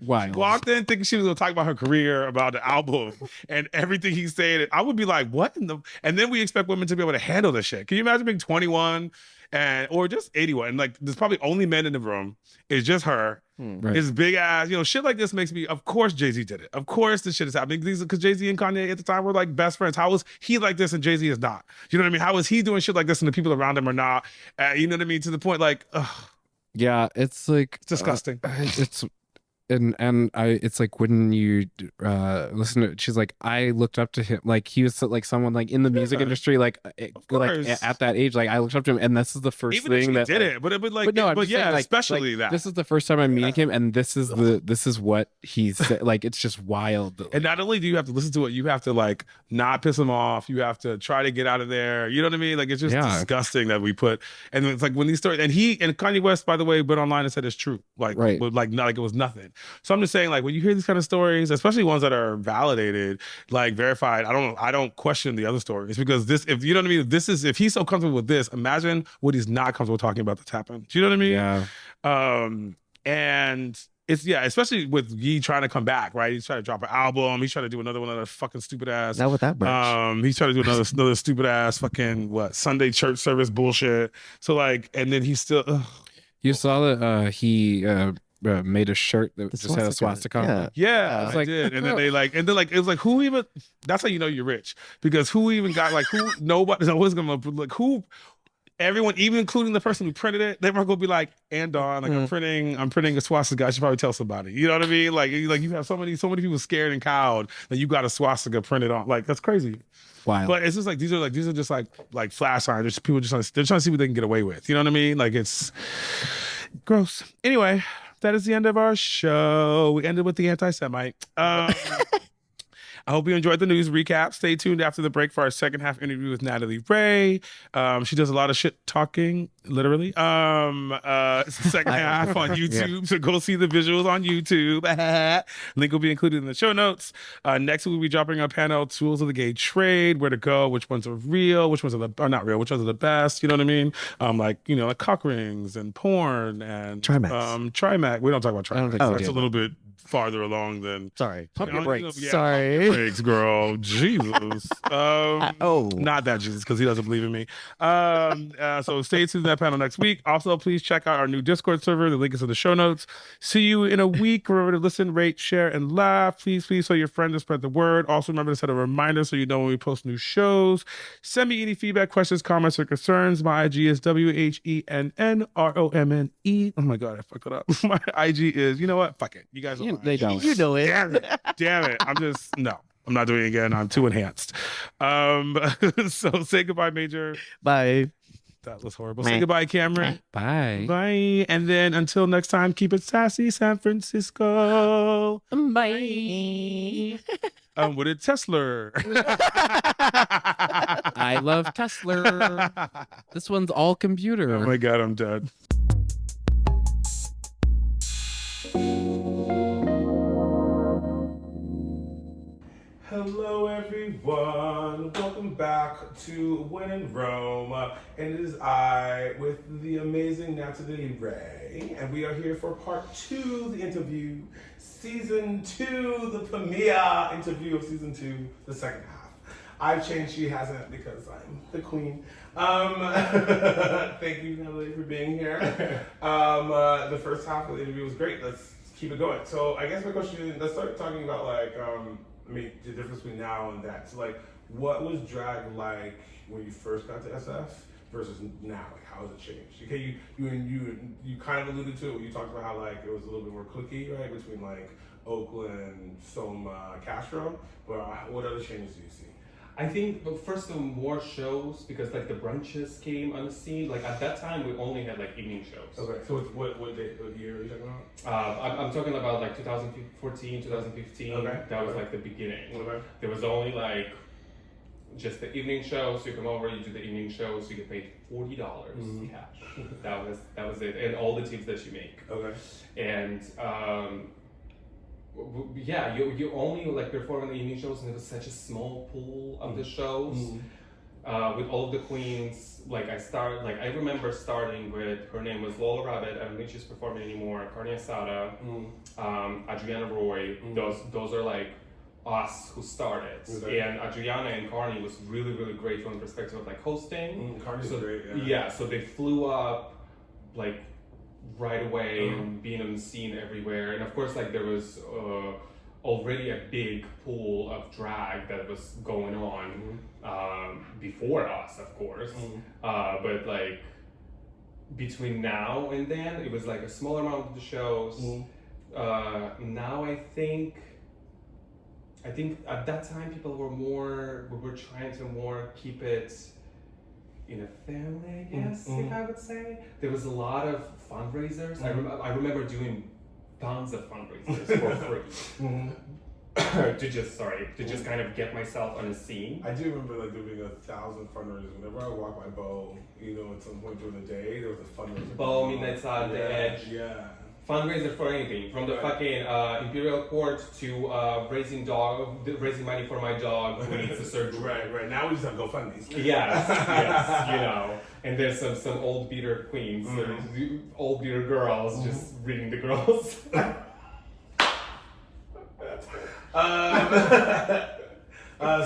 thinking she was gonna talk about her career, about the album, and everything he's saying. I would be like, what in the? And then we expect women to be able to handle this shit. Can you imagine being 21 or just 81? And like, there's probably only men in the room. It's just her. Right. His big ass, shit like this makes me. Of course, Jay-Z did it. Of course, this shit is happening because Jay-Z and Kanye at the time were like best friends. How was he like this and Jay-Z is not? You know what I mean? How is he doing shit like this and the people around him are not? You know what I mean? To the point, like, ugh. Yeah, it's like it's disgusting. It's like when you listen to, she's like, I looked up to him, like he was like someone like in the music industry, like at that age, like I looked up to him, and this is the first even thing that did it, but yeah, like, especially that this is the first time I'm meeting him, and this is what he said. Like, it's just wild. And not only do you have to listen to it, you have to like not piss him off. You have to try to get out of there. You know what I mean? Like, it's just disgusting that we put. And it's like when these stories, and Kanye West, by the way, went online and said it's true. Like, right. Like not like it was nothing. So I'm just saying, like, when you hear these kind of stories, especially ones that are validated, like verified, I don't question the other stories, because this, if you know what I mean, if he's so comfortable with this, imagine what he's not comfortable talking about that's happened. Do you know what I mean? Yeah. And it's especially with Ye trying to come back, right? He's trying to drop an album. He's trying to do another one of the fucking stupid ass. Not with that merch. He's trying to do another stupid ass fucking Sunday church service bullshit. So like, and then he's still. You saw that he made a shirt that just had a swastika on it. Yeah, I did. And then it was like, who even? That's how you know you're rich, because who even got nobody? No one's gonna like who. Everyone, even including the person who printed it, they're gonna be like, "And Dawn, like I'm printing a swastika. I should probably tell somebody." You know what I mean? Like you have so many people scared and cowed that you got a swastika printed on. Like, that's crazy. Wow. But it's just like these are just like flash signs. There's people they're trying to see what they can get away with. You know what I mean? Like, it's gross. Anyway, that is the end of our show. We ended with the anti-Semite. I hope you enjoyed the news recap. Stay tuned after the break for our second half interview with Natalie Ray. She does a lot of shit talking, literally. It's the second half on YouTube, so go see the visuals on YouTube. Link will be included in the show notes. Next, we'll be dropping our panel, Tools of the Gay Trade, where to go, which ones are real, which ones are not real, which ones are the best, you know what I mean? Like cock rings and porn and Trimax. Trimax. We don't talk about Trimax. That's a little bit farther along than. Sorry. Pump your brakes. Sorry. Thanks, girl. Jesus. Not that Jesus, because he doesn't believe in me. So stay tuned to that panel next week. Also, please check out our new Discord server. The link is in the show notes. See you in a week. Remember to listen, rate, share, and laugh. Please tell your friends to spread the word. Also, remember to set a reminder so you know when we post new shows. Send me any feedback, questions, comments, or concerns. My IG is WHENNROMNE. Oh my God, I fucked it up. My IG is, you know what? Fuck it. You guys don't. They don't. You know it. Damn it. I'm not doing it again. I'm too enhanced. So say goodbye, Major. Bye. That was horrible. Say goodbye, Cameron. Bye. Bye. And then until next time, keep it sassy, San Francisco. Bye. With a Tesla. I love Tesla. This one's all computer. Oh my God, I'm dead. Hello, everyone. Welcome back to Whennrome. And it is I with the amazing Natalie Ray. And we are here for part 2, the interview, season 2, the premiere interview of season 2, the second half. I've changed, she hasn't, because I'm the queen. Thank you, Natalie, for being here. The first half of the interview was great. Let's keep it going. So I guess my question, let's start talking about the difference between now and that. So what was drag like when you first got to SF versus now? How has it changed? Okay, you kind of alluded to it when you talked about how it was a little bit more cliquey, right, between Oakland, Soma, Castro. But what other changes do you see? I think first of all, more shows because the brunches came on the scene. At that time, we only had evening shows. Okay, so it's what year are you talking about? I'm talking about 2014, 2015. Okay. That was the beginning. Okay. There was only just the evening shows. You come over, you do the evening shows, you get paid $40 cash. That was it, and all the tips that you make. Okay. And yeah, you only perform in the evening shows, and it was such a small pool of the shows. With all of the queens, I remember starting with, her name was Lola Rabbit. I don't think she's performing anymore. Kanye Sada, Adriana Roy. Those are us who started. Okay. And Adriana and Carney was really, really great from the perspective of hosting. Carney's great. Yeah, so they flew up right away and being on the scene everywhere. And of course, there was already a big pool of drag that was going on before us, of course. But between now and then, it was a small amount of the shows. Now I think at that time we were trying to more keep it in a family, I guess, if I would say. There was a lot of fundraisers. I remember doing tons of fundraisers for free. to just kind of get myself on the scene. I do remember there being 1,000 fundraisers. Whenever I walk by Bow, at some point during the day, there was a fundraiser. Bow, Midnight Sun, The Edge. Yeah. Fundraiser for anything, from the fucking Imperial Court to raising money for my dog who needs a surgery. Right. Now we just have GoFundMes. Yes, And there's some old beater queens, old beater girls just reading the girls.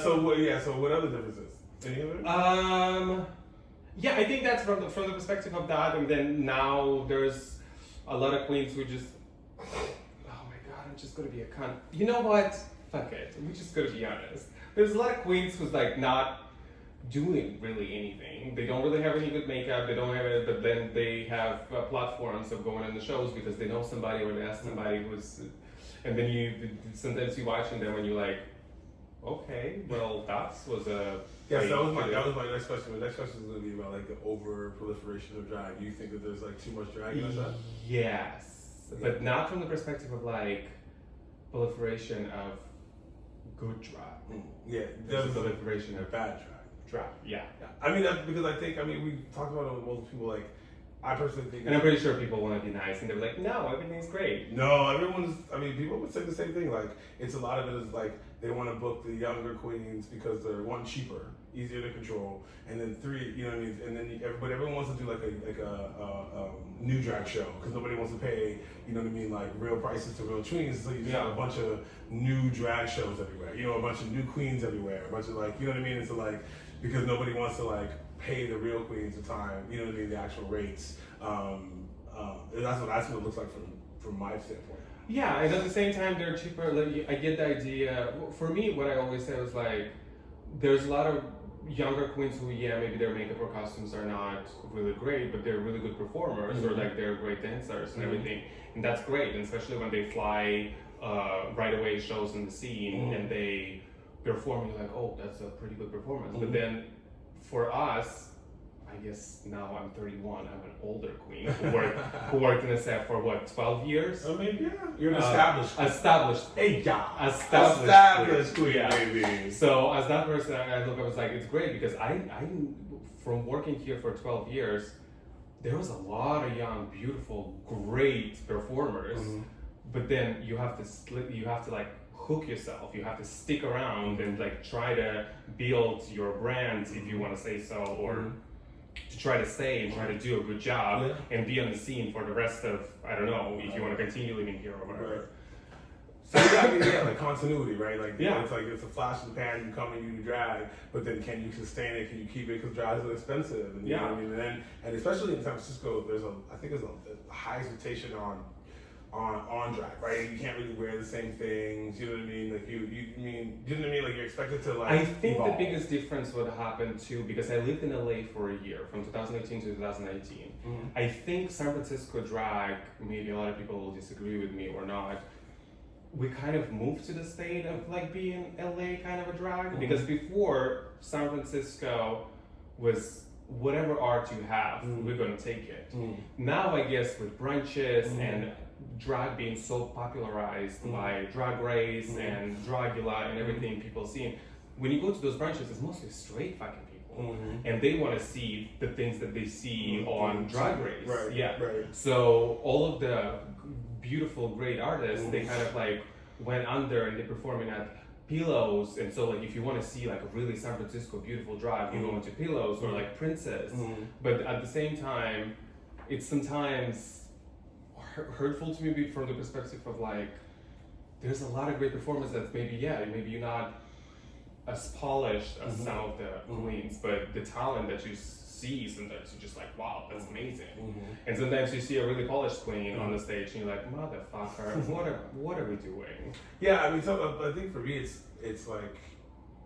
So what other differences? Any other? Yeah, I think that's from the perspective of that, and then now there's a lot of queens who just, oh my God, I'm just gonna be a cunt. You know what? Fuck it. We just gotta be honest. There's a lot of queens who's not doing really anything. They don't really have any good makeup. They don't have it, but then they have platforms of going on the shows because they know somebody or they ask somebody who's, and then sometimes you watching them and you're okay, well that was a. Yes, that was my next question. My next question is going to be about the over proliferation of drag. Do you think that there's too much drag in that? Yes, but not from the perspective of proliferation of good drag. Yeah, there's a proliferation of bad drag. Yeah. I mean, because we talked about it with multiple people. I personally think, and I'm pretty sure people want to be nice, and they're like, no, everything's great. no, people would say the same thing. Like, it's a lot of it is like they want to book the younger queens because they're one, cheaper, easier to control, and then three, you know what I mean. And then but everyone wants to do like a new drag show because nobody wants to pay, you know what I mean, like real prices to real queens. So you just have a bunch of new drag shows everywhere. You know, a bunch of new queens everywhere. A bunch of like, you know what I mean. It's like because nobody wants to like pay the real queens the time, you know what I mean, the actual rates. That's what it looks like from my standpoint. Yeah, and at the same time, they're cheaper. Like, I get the idea. For me, what I always say was like, there's a lot of younger queens who, maybe their makeup or costumes are not really great, but they're really good performers, or like they're great dancers and everything, and that's great. And especially when they fly right away shows in the scene and they perform, you're like, oh, that's a pretty good performance. But then for us, I guess now I'm 31. I'm an older queen who worked in a set for what, 12 years? I mean, yeah, you're an established queen. Established queen, baby. So as that person, I was like, it's great because I from working here for 12 years, there was a lot of young, beautiful, great performers. But then you have to like hook yourself. You have to stick around and like try to build your brand, if you want to say so, or to try to stay and try to do a good job and be on the scene for the rest of, I don't know, if you want to continue living here or whatever. Right. So like continuity, right? Like it's like it's a flash in the pan. You come and you drag, but then can you sustain it? Can you keep it? Because drag is expensive, and you know what I mean. And especially in San Francisco, there's a high expectation on drag, right? You can't really wear the same things. You know what I mean? Like you know what I mean? Like you're expected to like. I think evolve. the biggest difference would happen too, because I lived in LA for a year, from 2018 to 2019. I think San Francisco drag, maybe a lot of people will disagree with me or not. We kind of moved to the state of like being LA kind of a drag, because before San Francisco was whatever art you have, we're gonna take it. Now I guess with brunches and drag being so popularized by Drag Race and Dragula and everything people see, when you go to those brunches, it's mostly straight fucking people, and they want to see the things that they see on Drag Race. Right. So all of the beautiful, great artists, they kind of like went under and they're performing at Pillows, and so like if you want to see like a really San Francisco beautiful drag, you go into Pillows or like Princess. But at the same time, it's sometimes hurtful to me from the perspective of like, there's a lot of great performers that maybe you're not as polished as some of the queens, but the talent that you see sometimes you're just like, wow, that's amazing. And sometimes you see a really polished queen on the stage and you're like, motherfucker, what are we doing? Yeah, I mean, so I think for me it's like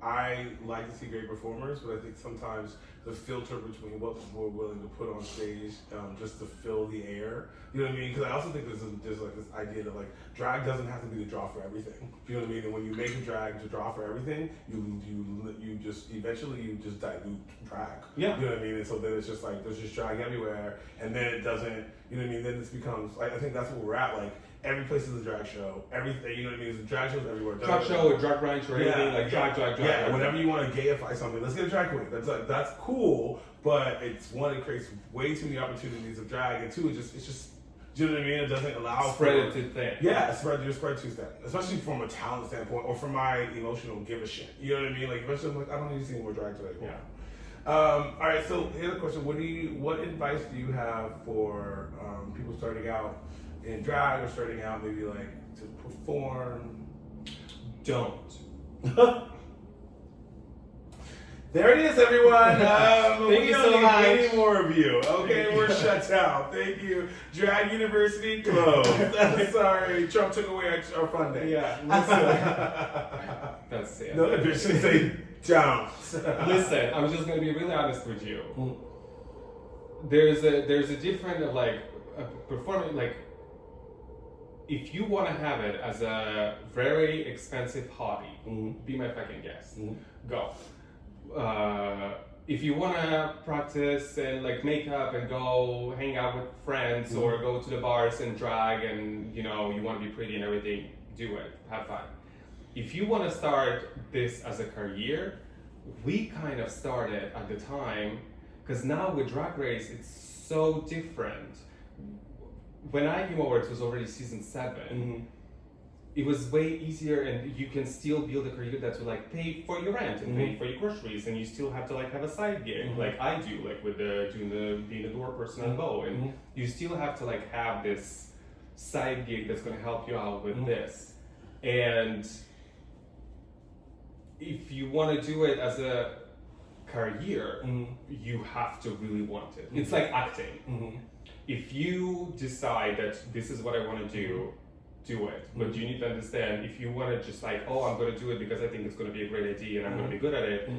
I like to see great performers, but I think sometimes the filter between what we're willing to put on stage just to fill the air, you know what I mean? Because I also think there's like this idea that like drag doesn't have to be the draw for everything. You know what I mean? And when you make a drag to draw for everything, you just eventually dilute drag. Yeah. You know what I mean? And so then it's just like there's just drag everywhere, and then it doesn't. You know what I mean? Then it becomes like I think that's where we're at. Like every place is a drag show. Everything, you know what I mean? There's drag shows everywhere. Drag show or drag brunch or anything, like drag. Yeah, whenever you want to gayify something, let's get a drag queen. That's cool, but it's one, it creates way too many opportunities of drag, and two, it's just do you know what I mean? It doesn't allow spread it too thin. Yeah, spread too thin, especially from a talent standpoint or from my emotional give a shit. You know what I mean? Like eventually, I'm like, I don't need to see more drag today. Yeah. All right. So here's a question: what advice do you have for people starting out in drag or starting out maybe like to perform? Don't. There it is, everyone. Thank you so much. Any more of you. Okay, we're shut down. Thank you. Drag University closed. Sorry, Trump took away our funding. Yeah, that's it. No, bitch should say don't. Listen, I'm just gonna be really honest with you. There's a different of like performing like. If you want to have it as a very expensive hobby, be my fucking guest. Go. If you want to practice and like makeup and go hang out with friends or go to the bars and drag and you want to be pretty and everything, do it. Have fun. If you want to start this as a career, we kind of started at the time Because now with Drag Race, it's so different. When I came over, it was already season 7. It was way easier, and you can still build a career that will like pay for your rent and pay for your groceries, and you still have to like have a side gig, like I do, like with being a door person at Bo, and you still have to like have this side gig that's going to help you out with this. And if you want to do it as a career, you have to really want it. It's like acting. If you decide that this is what I want to do it. But you need to understand, if you want to just like, oh, I'm going to do it because I think it's going to be a great idea and I'm going to be good at it,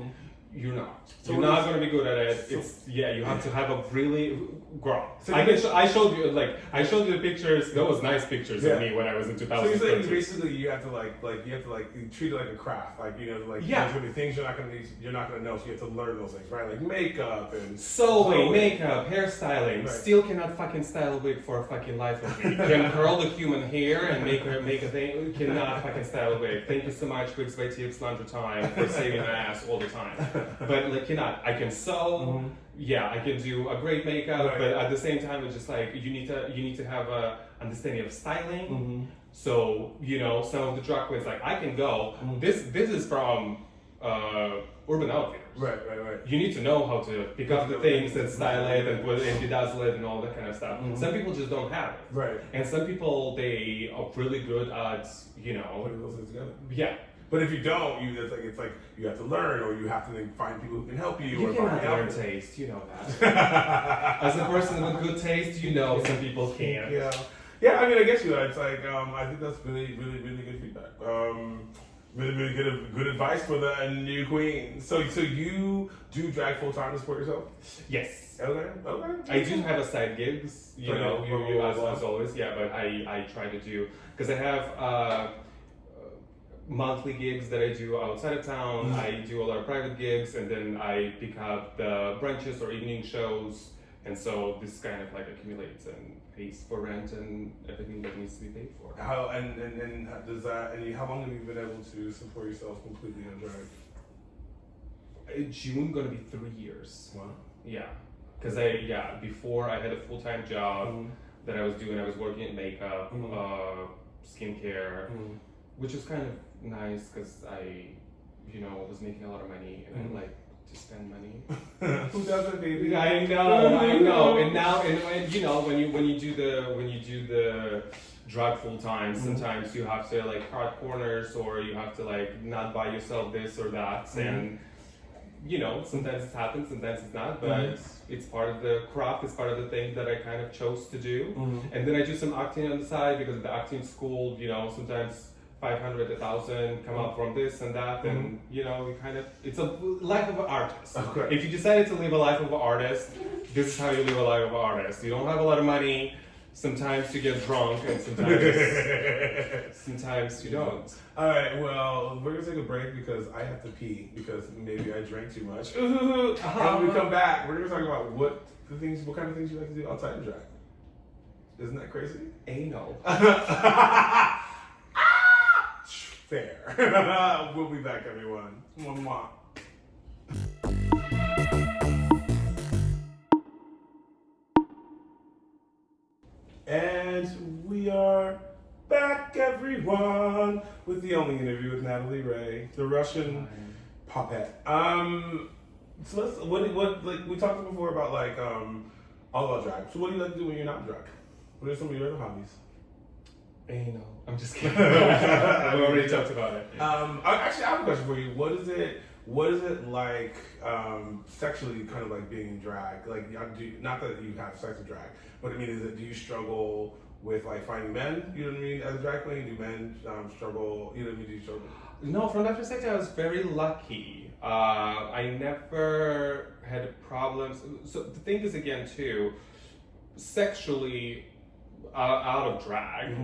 you're not. So you're not going to be good at it. It's you have to have a really girl. So I showed you the pictures. That was nice pictures of me when I was in 2000. So you're saying basically you have to you treat it like a craft, like there's gonna be things you're not gonna know, so you have to learn those things, right? Like makeup and sewing, makeup, hairstyling. Right. Still cannot fucking style a wig for a fucking life of me. Can curl the human hair and make a thing. Cannot fucking style a wig. Thank you so much, Wigs by TX Laundry Time, for saving my ass all the time. But like I can sew. Yeah, I can do a great makeup, but at the same time, it's just like you need to have a understanding of styling. So some of the drag queens, like I can go. This is from Urban Outfitters. Right. You need to know how to pick up the things and style it and bedazzle it and all that kind of stuff. Some people just don't have it. Right. And some people, they are really good at putting those things together. Yeah. But if you don't, it's like you have to learn, or you have to then find people who can help you. You cannot learn taste, you know that. As a person with good taste, some people can't. Yeah. I mean, I get you. It's like I think that's really, really, really good feedback. Really, really good advice for the new queen. So you do drag full time to support yourself? Yes. Okay. I do have a side gigs, as always. Yeah, but I try to do, because I have monthly gigs that I do outside of town. I do a lot of private gigs, and then I pick up the brunches or evening shows, and so this kind of like accumulates and pays for rent and everything that needs to be paid for. How how long have you been able to support yourself completely on drag? June gonna be 3 years. Wow. Yeah, because before I had a full-time job that I was doing. I was working in makeup, skincare, which was kind of nice because I, was making a lot of money and I like to spend money. Who doesn't, baby? I know. And now, when you do the drag full time, sometimes you have to like cut corners, or you have to like not buy yourself this or that, and sometimes it happens, sometimes it's not, but it's part of the craft, it's part of the thing that I kind of chose to do. And then I do some acting on the side, because at the acting school, sometimes 500, 1,000 come out from this and that, and it's a life of an artist. Okay. If you decided to live a life of an artist, this is how you live a life of an artist. You don't have a lot of money. Sometimes you get drunk, and sometimes you don't. All right, well, we're gonna take a break because I have to pee because maybe I drank too much. And when we come back, we're gonna talk about what kind of things you like to do outside of drag. Isn't that crazy? Anal. Fair. We'll be back, everyone. Mwah. And we are back, everyone, with the only interview with Natalie Ray, the Russian poppette. So let's we talked before about all about drag. So what do you like to do when you're not drag? What are some of your other hobbies? Anal. I'm just kidding. I've already talked about it. Actually, I have a question for you. What is it like sexually, kind of like being in drag? Like, not that you have sex with drag, but I mean, do you struggle with like finding men? You know what I mean? As a drag queen, do men struggle? You know what I mean? Do you struggle? No, from that perspective, I was very lucky. I never had problems. So the thing is, again, too, sexually out of drag.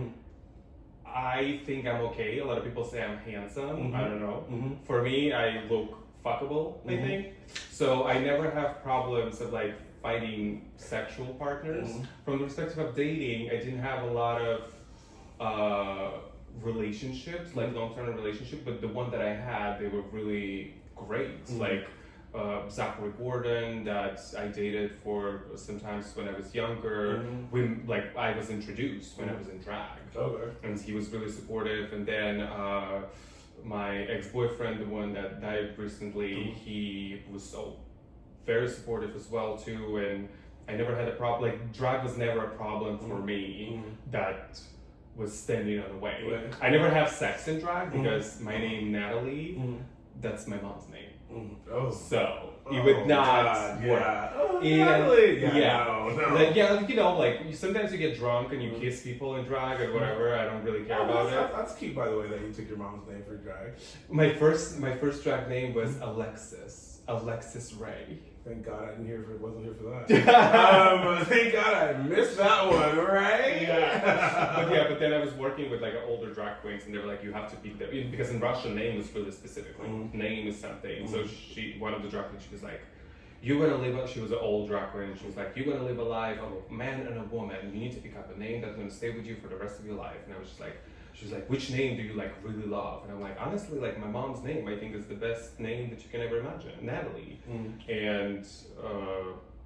I think I'm okay. A lot of people say I'm handsome. I don't know. For me, I look fuckable, I think. So I never have problems of like finding sexual partners. From the perspective of dating, I didn't have a lot of relationships, like long-term relationships, but the one that I had, they were really great. Like Zachary Gordon that I dated for sometimes when I was younger, when like I was introduced when I was in drag. Okay. And he was really supportive. And then my ex-boyfriend, the one that died recently, he was so very supportive as well too. And I never had a problem. Like drag was never a problem for me that was standing on the way. Right. I never have sex in drag because my name Natalie, that's my mom's name. Oh. So it would not God, work. yeah. Oh, And- Natalie. yeah. No. Like, yeah, you know, like sometimes you get drunk and you kiss people in drag or whatever. I don't really care about it. That's cute, by the way, that you took your mom's name for drag. My first drag name was Alexis Ray. Thank God I wasn't here for that. Thank God I missed that one, right? But then I was working with like older drag queens, and they were like, you have to pick them because in Russian name was really specific. Like name is something. So one of the drag queens, she was like, you're gonna live. She was an old drag queen. And she was like, you're gonna live a life of a man and a woman. You need to pick up a name that's gonna stay with you for the rest of your life. And I was just like. She was like, which name do you like really love? And I'm like, honestly, like my mom's name, I think is the best name that you can ever imagine, Natalie. And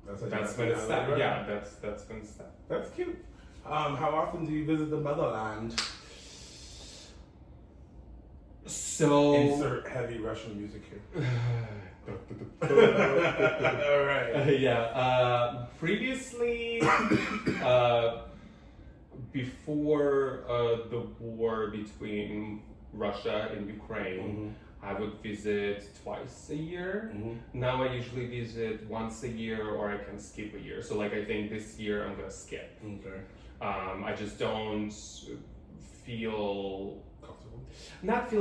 that's when it started. Right? Yeah, that's when it started. That's cute. How often do you visit the motherland? So insert heavy Russian music here. All right. Previously. Before the war between Russia and Ukraine, I would visit twice a year. Now I usually visit once a year, or I can skip a year. So like I think this year I'm gonna skip. Okay. I just don't feel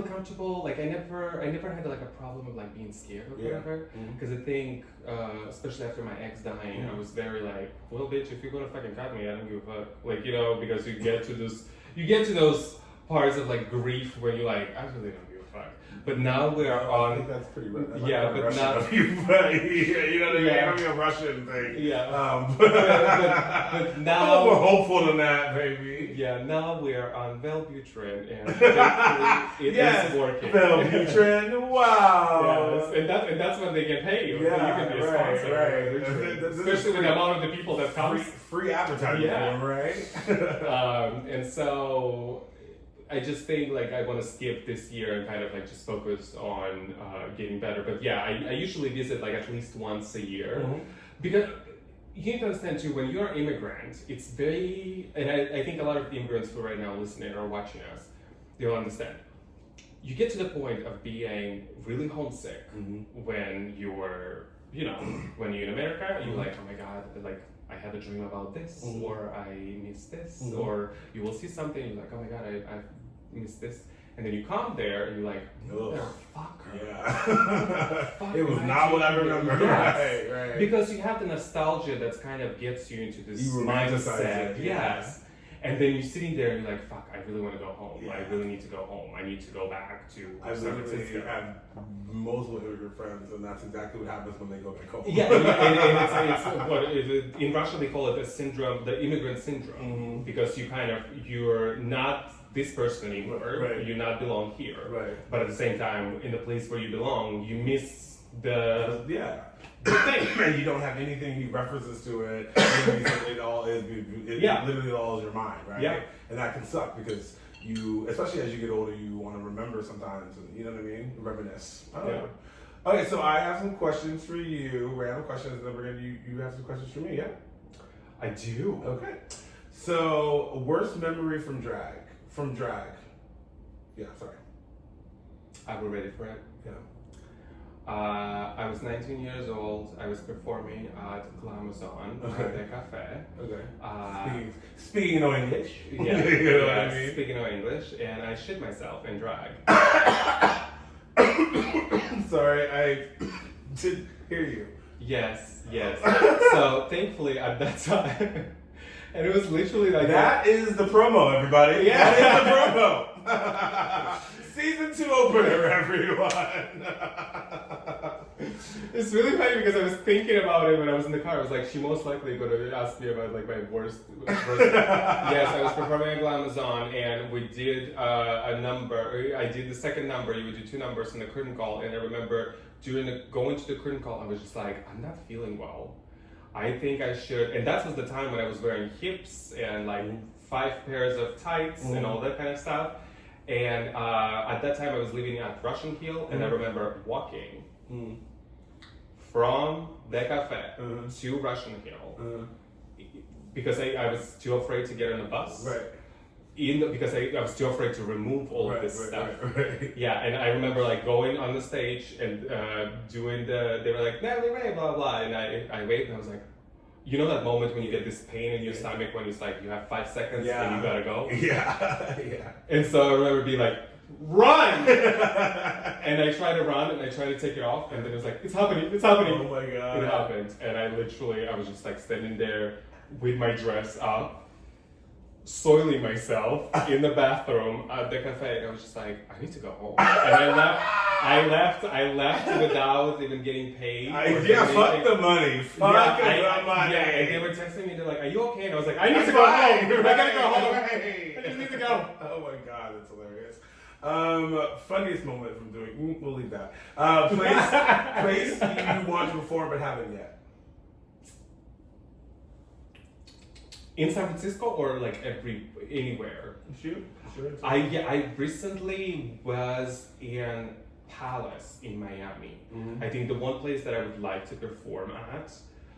comfortable. Like I never had like a problem of like being scared or whatever. Because I think, especially after my ex dying, I was very like, well, bitch, if you're gonna fucking cut me, I don't give a fuck. Like, you know, because you get to those parts of like grief where you're like, I really don't give a fuck. But now we are on. I think that's pretty. That's yeah, like but now. you know what I mean? Yeah. I mean, a Russian thing. Yeah. But now we're hopeful than that, baby. Yeah, now we are on Wellbutrin, and thankfully it is working. Wellbutrin, wow. Yes, and that's when they get paid. You Yeah, can be a sponsor. right. Especially with the amount of the people that come. Free advertising, right? And so I just think like I want to skip this year and kind of like just focus on getting better. But yeah, I usually visit like at least once a year because. You need to understand too, when you're an immigrant, it's very, and I think a lot of the immigrants who are right now listening or watching us, they'll understand. You get to the point of being really homesick when you're, when you're in America, you're like, oh my God, like I had a dream about this, or I miss this, or you will see something, you're like, oh my God, I missed this. And then you come there and you're like, motherfucker. Yeah. It was not what I remember. Yes. Right. Because you have the nostalgia that kind of gets you into this mindset. Yes. And then you're sitting there and you're like, fuck, I really want to go home. Yeah. I really need to go home. I need to go back to I San literally Francisco. have multiple immigrant friends, and that's exactly what happens when they go back home. Yeah, and it's in Russia they call it a syndrome, the immigrant syndrome, because you're not this person anymore. Right. You not belong here. Right. But at the same time, in the place where you belong, you miss the thing. And you don't have anything references to it. It all is. Literally all is your mind, right? Yeah. And that can suck because you, especially as you get older, you want to remember sometimes. And you know what I mean? Reminisce. Okay, so I have some questions for you, random questions, and then you have some questions for me. Yeah. I do. Okay. So, worst memory from drag. Yeah, sorry. Are we ready for it? Yeah. I was 19 years old. I was performing at Glamazon at the cafe. Okay. Speaking no English. Yeah. You know what I mean? Speaking no English, and I shit myself in drag. Sorry, I did hear you. Yes. So thankfully at that time, and it was literally like that is the promo, everybody. Yeah. That is the promo. Season 2 opener, everyone. It's really funny because I was thinking about it when I was in the car. I was like, she most likely going to ask me about like my worst. Yes, I was performing at Glamazon, and we did a number. I did the second number. You would do 2 numbers in the curtain call, and I remember going to the curtain call, I was just like, I'm not feeling well. I think I should. And that was the time when I was wearing hips and like 5 pairs of tights and all that kind of stuff. And at that time, I was living at Russian Hill, and I remember walking from the cafe to Russian Hill because I was too afraid to get on a bus. Right. Because I was too afraid to remove all of this stuff. Right. Yeah, and I remember like going on the stage and doing they were like, Natalie Ray, blah, blah, and I waited and I was like, you know that moment when you get this pain in your stomach when it's like you have 5 seconds and you gotta go? Yeah, yeah. And so I remember being like, run! And I tried to run and I tried to take it off and then it was like, it's happening. Oh my God. It happened. And I was just like standing there with my dress up, soiling myself in the bathroom at the cafe, and I was just like, I need to go home. And I left without even getting paid. Fuck the money. Fuck the money. Yeah, and they were texting me, they're like, are you okay? And I was like, I need to go home. I gotta go home. I just need to go. Oh my God, that's hilarious. Funniest moment from doing, we'll leave that. Place you want to perform but haven't yet. In San Francisco or like anywhere? Sure. I recently was in Palace in Miami. I think the one place that I would like to perform at,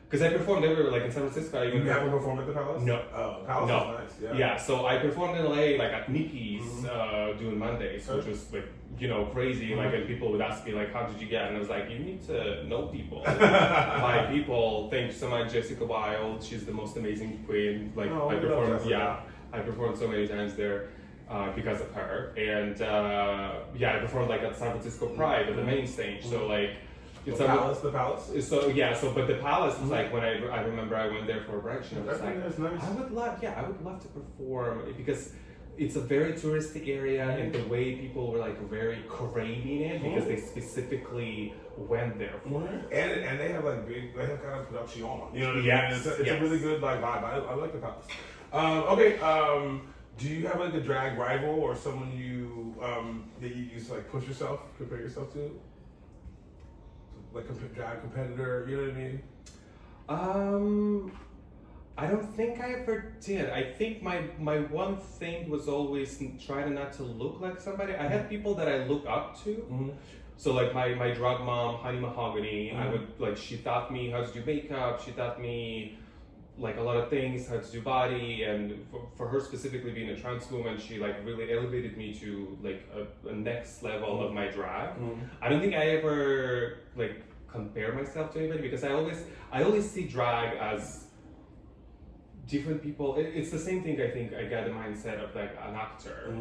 because I performed everywhere, like in San Francisco. You haven't performed at the Palace? No. Oh, Palace is nice. Yeah. So I performed in LA like at Mickey's doing Mondays, which was like crazy. Like, and people would ask me like, how did you get? And I was like, you need to know people. By people, thank you so much, Jessica Wilde. She's the most amazing queen. Like I performed so many times there. Because of her, and I performed like at San Francisco Pride at the main stage. So like, it's the Palace. So but the Palace is like when I remember I went there for a brunch and I was like, nice. I would love to perform because it's a very touristy area and the way people were like very craving it because they specifically went there for it. And they have like they have kind of production on. You know what I mean? Yes. It's a really good like vibe. I like the Palace. Do you have like a drag rival or someone that you used to like push yourself, compare yourself to? Like a drag competitor, you know what I mean? I don't think I ever did. I think my one thing was always trying not to look like somebody. I had people that I look up to. So like my drag mom, Honey Mahogany, I would like, she taught me how to do makeup. She taught me like a lot of things, how to do body, and for her specifically being a trans woman, she like really elevated me to like a next level of my drag. I don't think I ever like compare myself to anybody because I always see drag as different people. It's the same thing. I think I got the mindset of like an actor,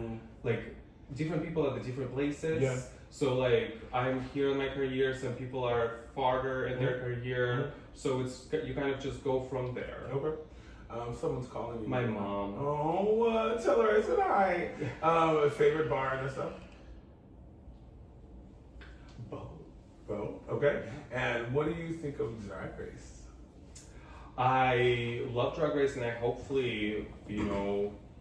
like different people at the different places. Yeah. So like I'm here in my career, some people are farther in their career, so you kind of just go from there. Okay. Someone's calling you. My mom. Oh, tell her I said hi. Favorite bar and stuff? Both. Okay. And what do you think of Drag Race? I love Drag Race, and I hopefully,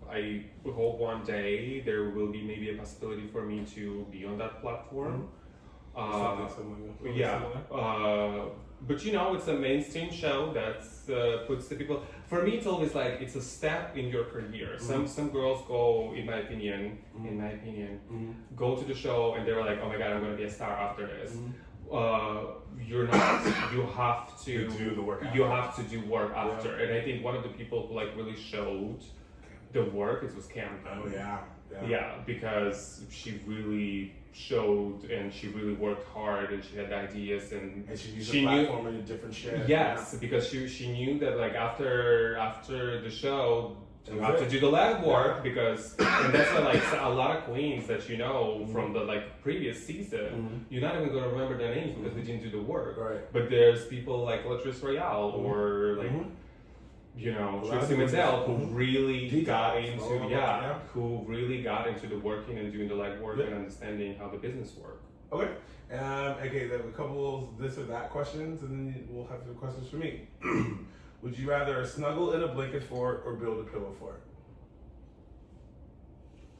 I hope one day there will be maybe a possibility for me to be on that platform. But it's a mainstream show that's puts the people. For me, it's always like it's a step in your career. Some girls go, in my opinion, go to the show and they're like, oh my god, I'm going to be a star after this. You're not. You have to do the work. You have to do work after. And I think one of the people who like really showed the work, it was Cam. Oh yeah. Yeah, because she really showed and she really worked hard and she had ideas and she used the platform in a different shit. Yes, because she knew that like after the show you have to do the lab work because and that's why like a lot of queens that from the like previous season you're not even going to remember their names because they didn't do the work. Right. But there's people like Latrice Royale or like Trixie Mattel who really got into who really got into the working and doing the legwork and understanding how the business works. Okay. Okay, then a couple of this or that questions, and then we'll have some questions for me. Would you rather snuggle in a blanket fort or build a pillow fort?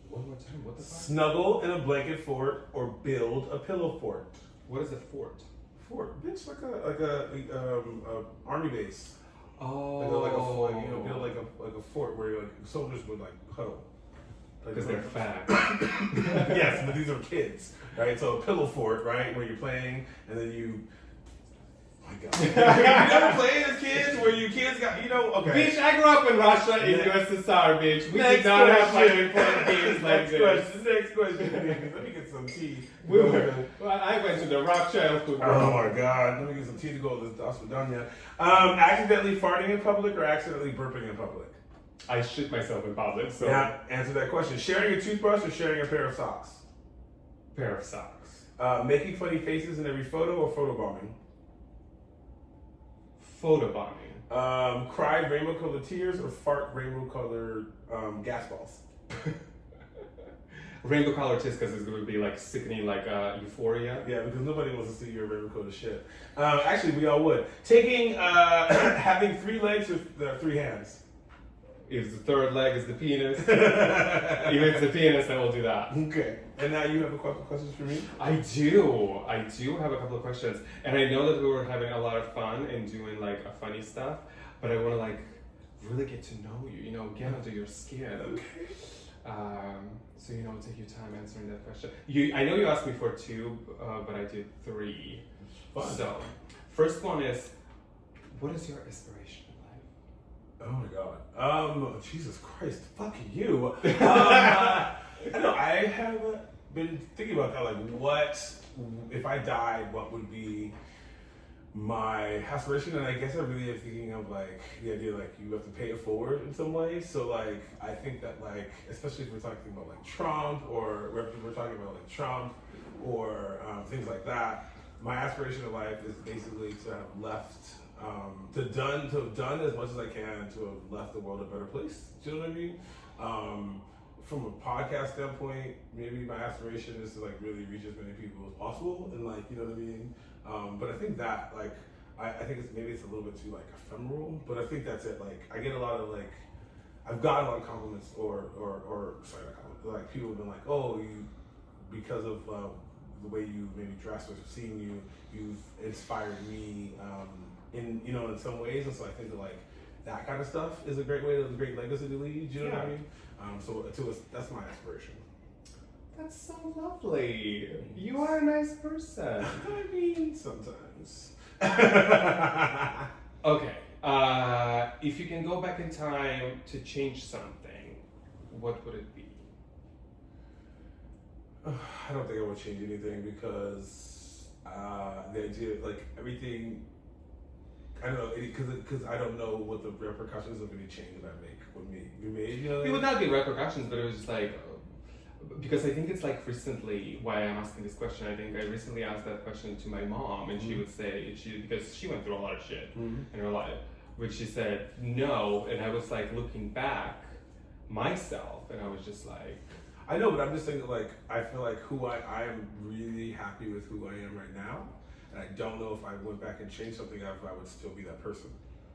One more time. What the fuck? Snuggle in a blanket fort or build a pillow fort? What is a fort? Fort, bitch, like a army base. Oh. Build like a fort where like soldiers would like huddle. Because they're fat. Yes, but these are kids, right? So a pillow fort, right, where you're playing, and then you. Oh my God. You never played as kids, where you kids got, okay. Bitch, I grew up in Russia in USSR, bitch. We Next did not have question. like games like this. Next question. Let me get some tea. I went to the rough childhood. Oh my God. Let me get some tea to go with this Danya. Accidentally farting in public or accidentally burping in public? I shit myself in public, so. Yeah, answer that question. Sharing a toothbrush or sharing a pair of socks? Pair of socks. Making funny faces in every photo or photobombing? Photobombing. Cry rainbow colored tears or fart rainbow colored gas balls? Rainbow colored tears because it's going to be like sickening, like euphoria. Yeah, because nobody wants to see your rainbow colored shit. Actually, we all would. Taking, having 3 legs or 3 hands? If the third leg is the penis, if it's the penis, then we'll do that. Okay. And now you have a couple questions for me? I do have a couple of questions. And I know that we were having a lot of fun and doing like a funny stuff, but I want to like really get to know you, get under your skin. Okay. So, take your time answering that question. I know you asked me for 2, but I did 3. Fun. So, first one is, what is your aspiration in life? Oh my God. Jesus Christ. Fuck you. I have been thinking about that. Like, what, if I died, what would be my aspiration? And I guess I really am thinking of like the idea like you have to pay it forward in some way. So like I think that like, especially if we're talking about like Trump or things like that, my aspiration in life is basically to have left, to have done as much as I can to have left the world a better place. Do you know what I mean? From a podcast standpoint, maybe my aspiration is to like really reach as many people as possible, and like, you know what I mean? But I think that like, I think it's a little bit too like ephemeral, but I think that's it. Like I get a lot of like, I've gotten a lot of compliments or sorry, not compliments, like people have been like, oh, you, because of the way you maybe dress or seeing you, you've inspired me in some ways, and so I think that like that kind of stuff is a great legacy to leave. Do you know what I mean? That's my aspiration. That's so lovely. You are a nice person. I mean, sometimes. Okay. If you can go back in time to change something, what would it be? I don't think I would change anything because the idea, like everything, I don't know, because I don't know what the repercussions of any change that I make would be made. You know, It would not be repercussions, but it was just like, because I think it's like recently why I'm asking this question. I think I recently asked that question to my mom, and she would say because she went through a lot of shit in her life, but she said no, and I was like looking back myself, and I was just like, I know, but I'm just saying that like I feel like I am really happy with who I am right now, and I don't know if I went back and changed something, if I would still be that person.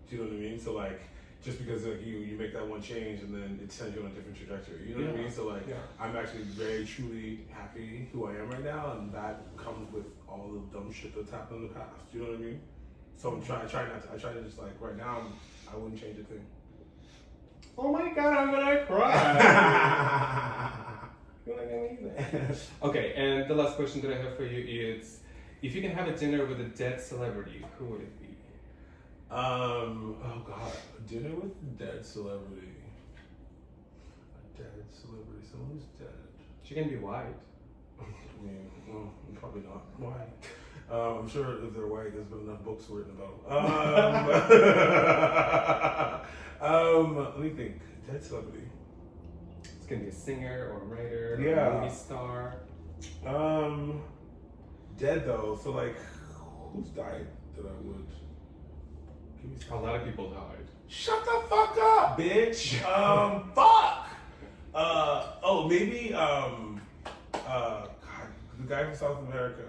Do you know what I mean? So like, just because like you make that one change and then it sends you on a different trajectory. You know what I mean? So like, I'm actually very truly happy who I am right now, and that comes with all the dumb shit that's happened in the past. Do you know what I mean? So I try to just like right now, I wouldn't change a thing. oh my God, I'm gonna cry. You're like amazing. Okay, and the last question that I have for you is, if you can have a dinner with a dead celebrity, who would it be? Oh God, a dinner with a dead celebrity. A dead celebrity, someone who's dead. She can be white. I mean, well, probably not. Why? I'm sure if they're white, there's been enough books written about them. Let me think. Dead celebrity. It's gonna be a singer or a writer or Yeah. a movie star. Dead though. So like, who's died that I would? Give me A lot of people died. Shut the fuck up, bitch. Fuck. Maybe God, the guy from South America,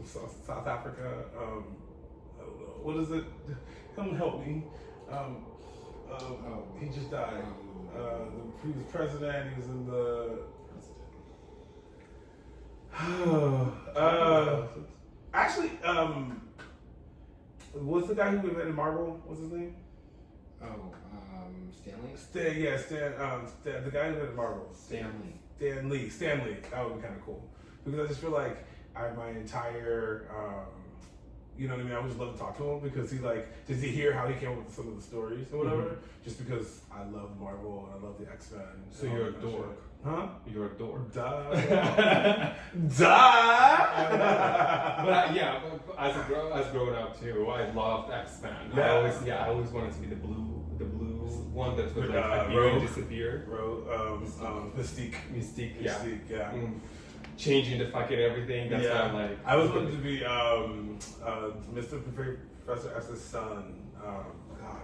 South Africa. I don't know. What is it? Come help me. He just died. He was president. He was in the. Actually, what's the guy who invented Marvel? What's his name? Stanley? The guy who invented Marvel. Stanley. Stan Lee. That would be kind of cool. Because I just feel like my entire, you know what I mean? I would just love to talk to him because he's like, just to hear how he came up with some of the stories or whatever. Just because I love Marvel and I love the X-Men. So you're a dork. Huh? You're a dork. Duh. But as growing up too, I loved X-Men. Yeah. I always wanted to be the blue one that would like appear Rogue. and disappear. Mystique. Mystique, yeah. Changing the fucking everything. That's what I'm like. I was wanting to be Mr. Professor S's son. God,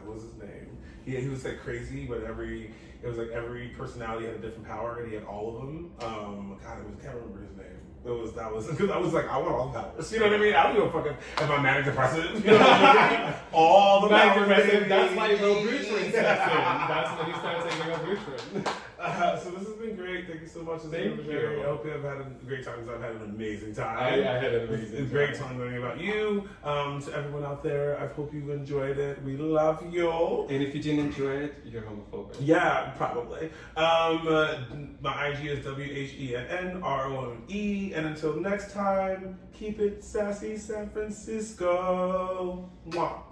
what was his name? He was like crazy, but every personality had a different power, and he had all of them. I can't remember his name. Because I was like, I want all the powers. You know what I mean? I don't give a fuck if I'm manic depressive. You know what I mean? All the powers. That's why Whennrome steps in. That's when he starts saying Whennrome. So this has been great. Thank you so much. Thank you. I hope you have had a great time because I've had an amazing time. I had an amazing It's great time learning about you. To everyone out there, I hope you enjoyed it. We love you. And if you didn't enjoy it, you're homophobic. Yeah, probably. My IG is WHENNROME. And until next time, keep it sassy, San Francisco. Mwah.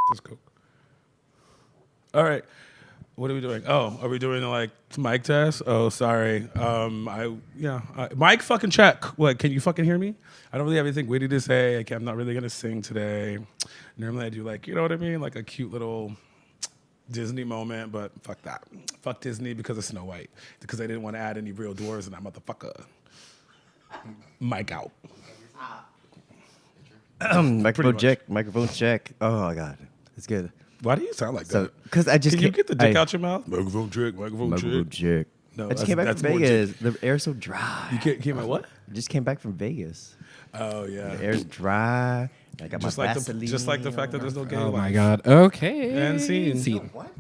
This is cool. All right. What are we doing? Oh, are we doing like mic test? Oh, sorry. Mic fucking check. What? Can you fucking hear me? I don't really have anything witty to say. I'm not really gonna sing today. Normally I do like, you know what I mean, like a cute little Disney moment, but fuck that. Fuck Disney because of Snow White. Because I didn't want to add any real doors and that motherfucker. Mic out. Microphone check. Oh my god, it's good. Why do you sound like that? Because I just Can you get the dick out your mouth? Microphone check. check. No, I just came back from more Vegas. The air's so dry. You came out what? I just came back from Vegas. Oh yeah. The air's dry. I got Just my like Vaseline. the fact that there's no gay Oh my life. God. Okay. And scene. Scene. What?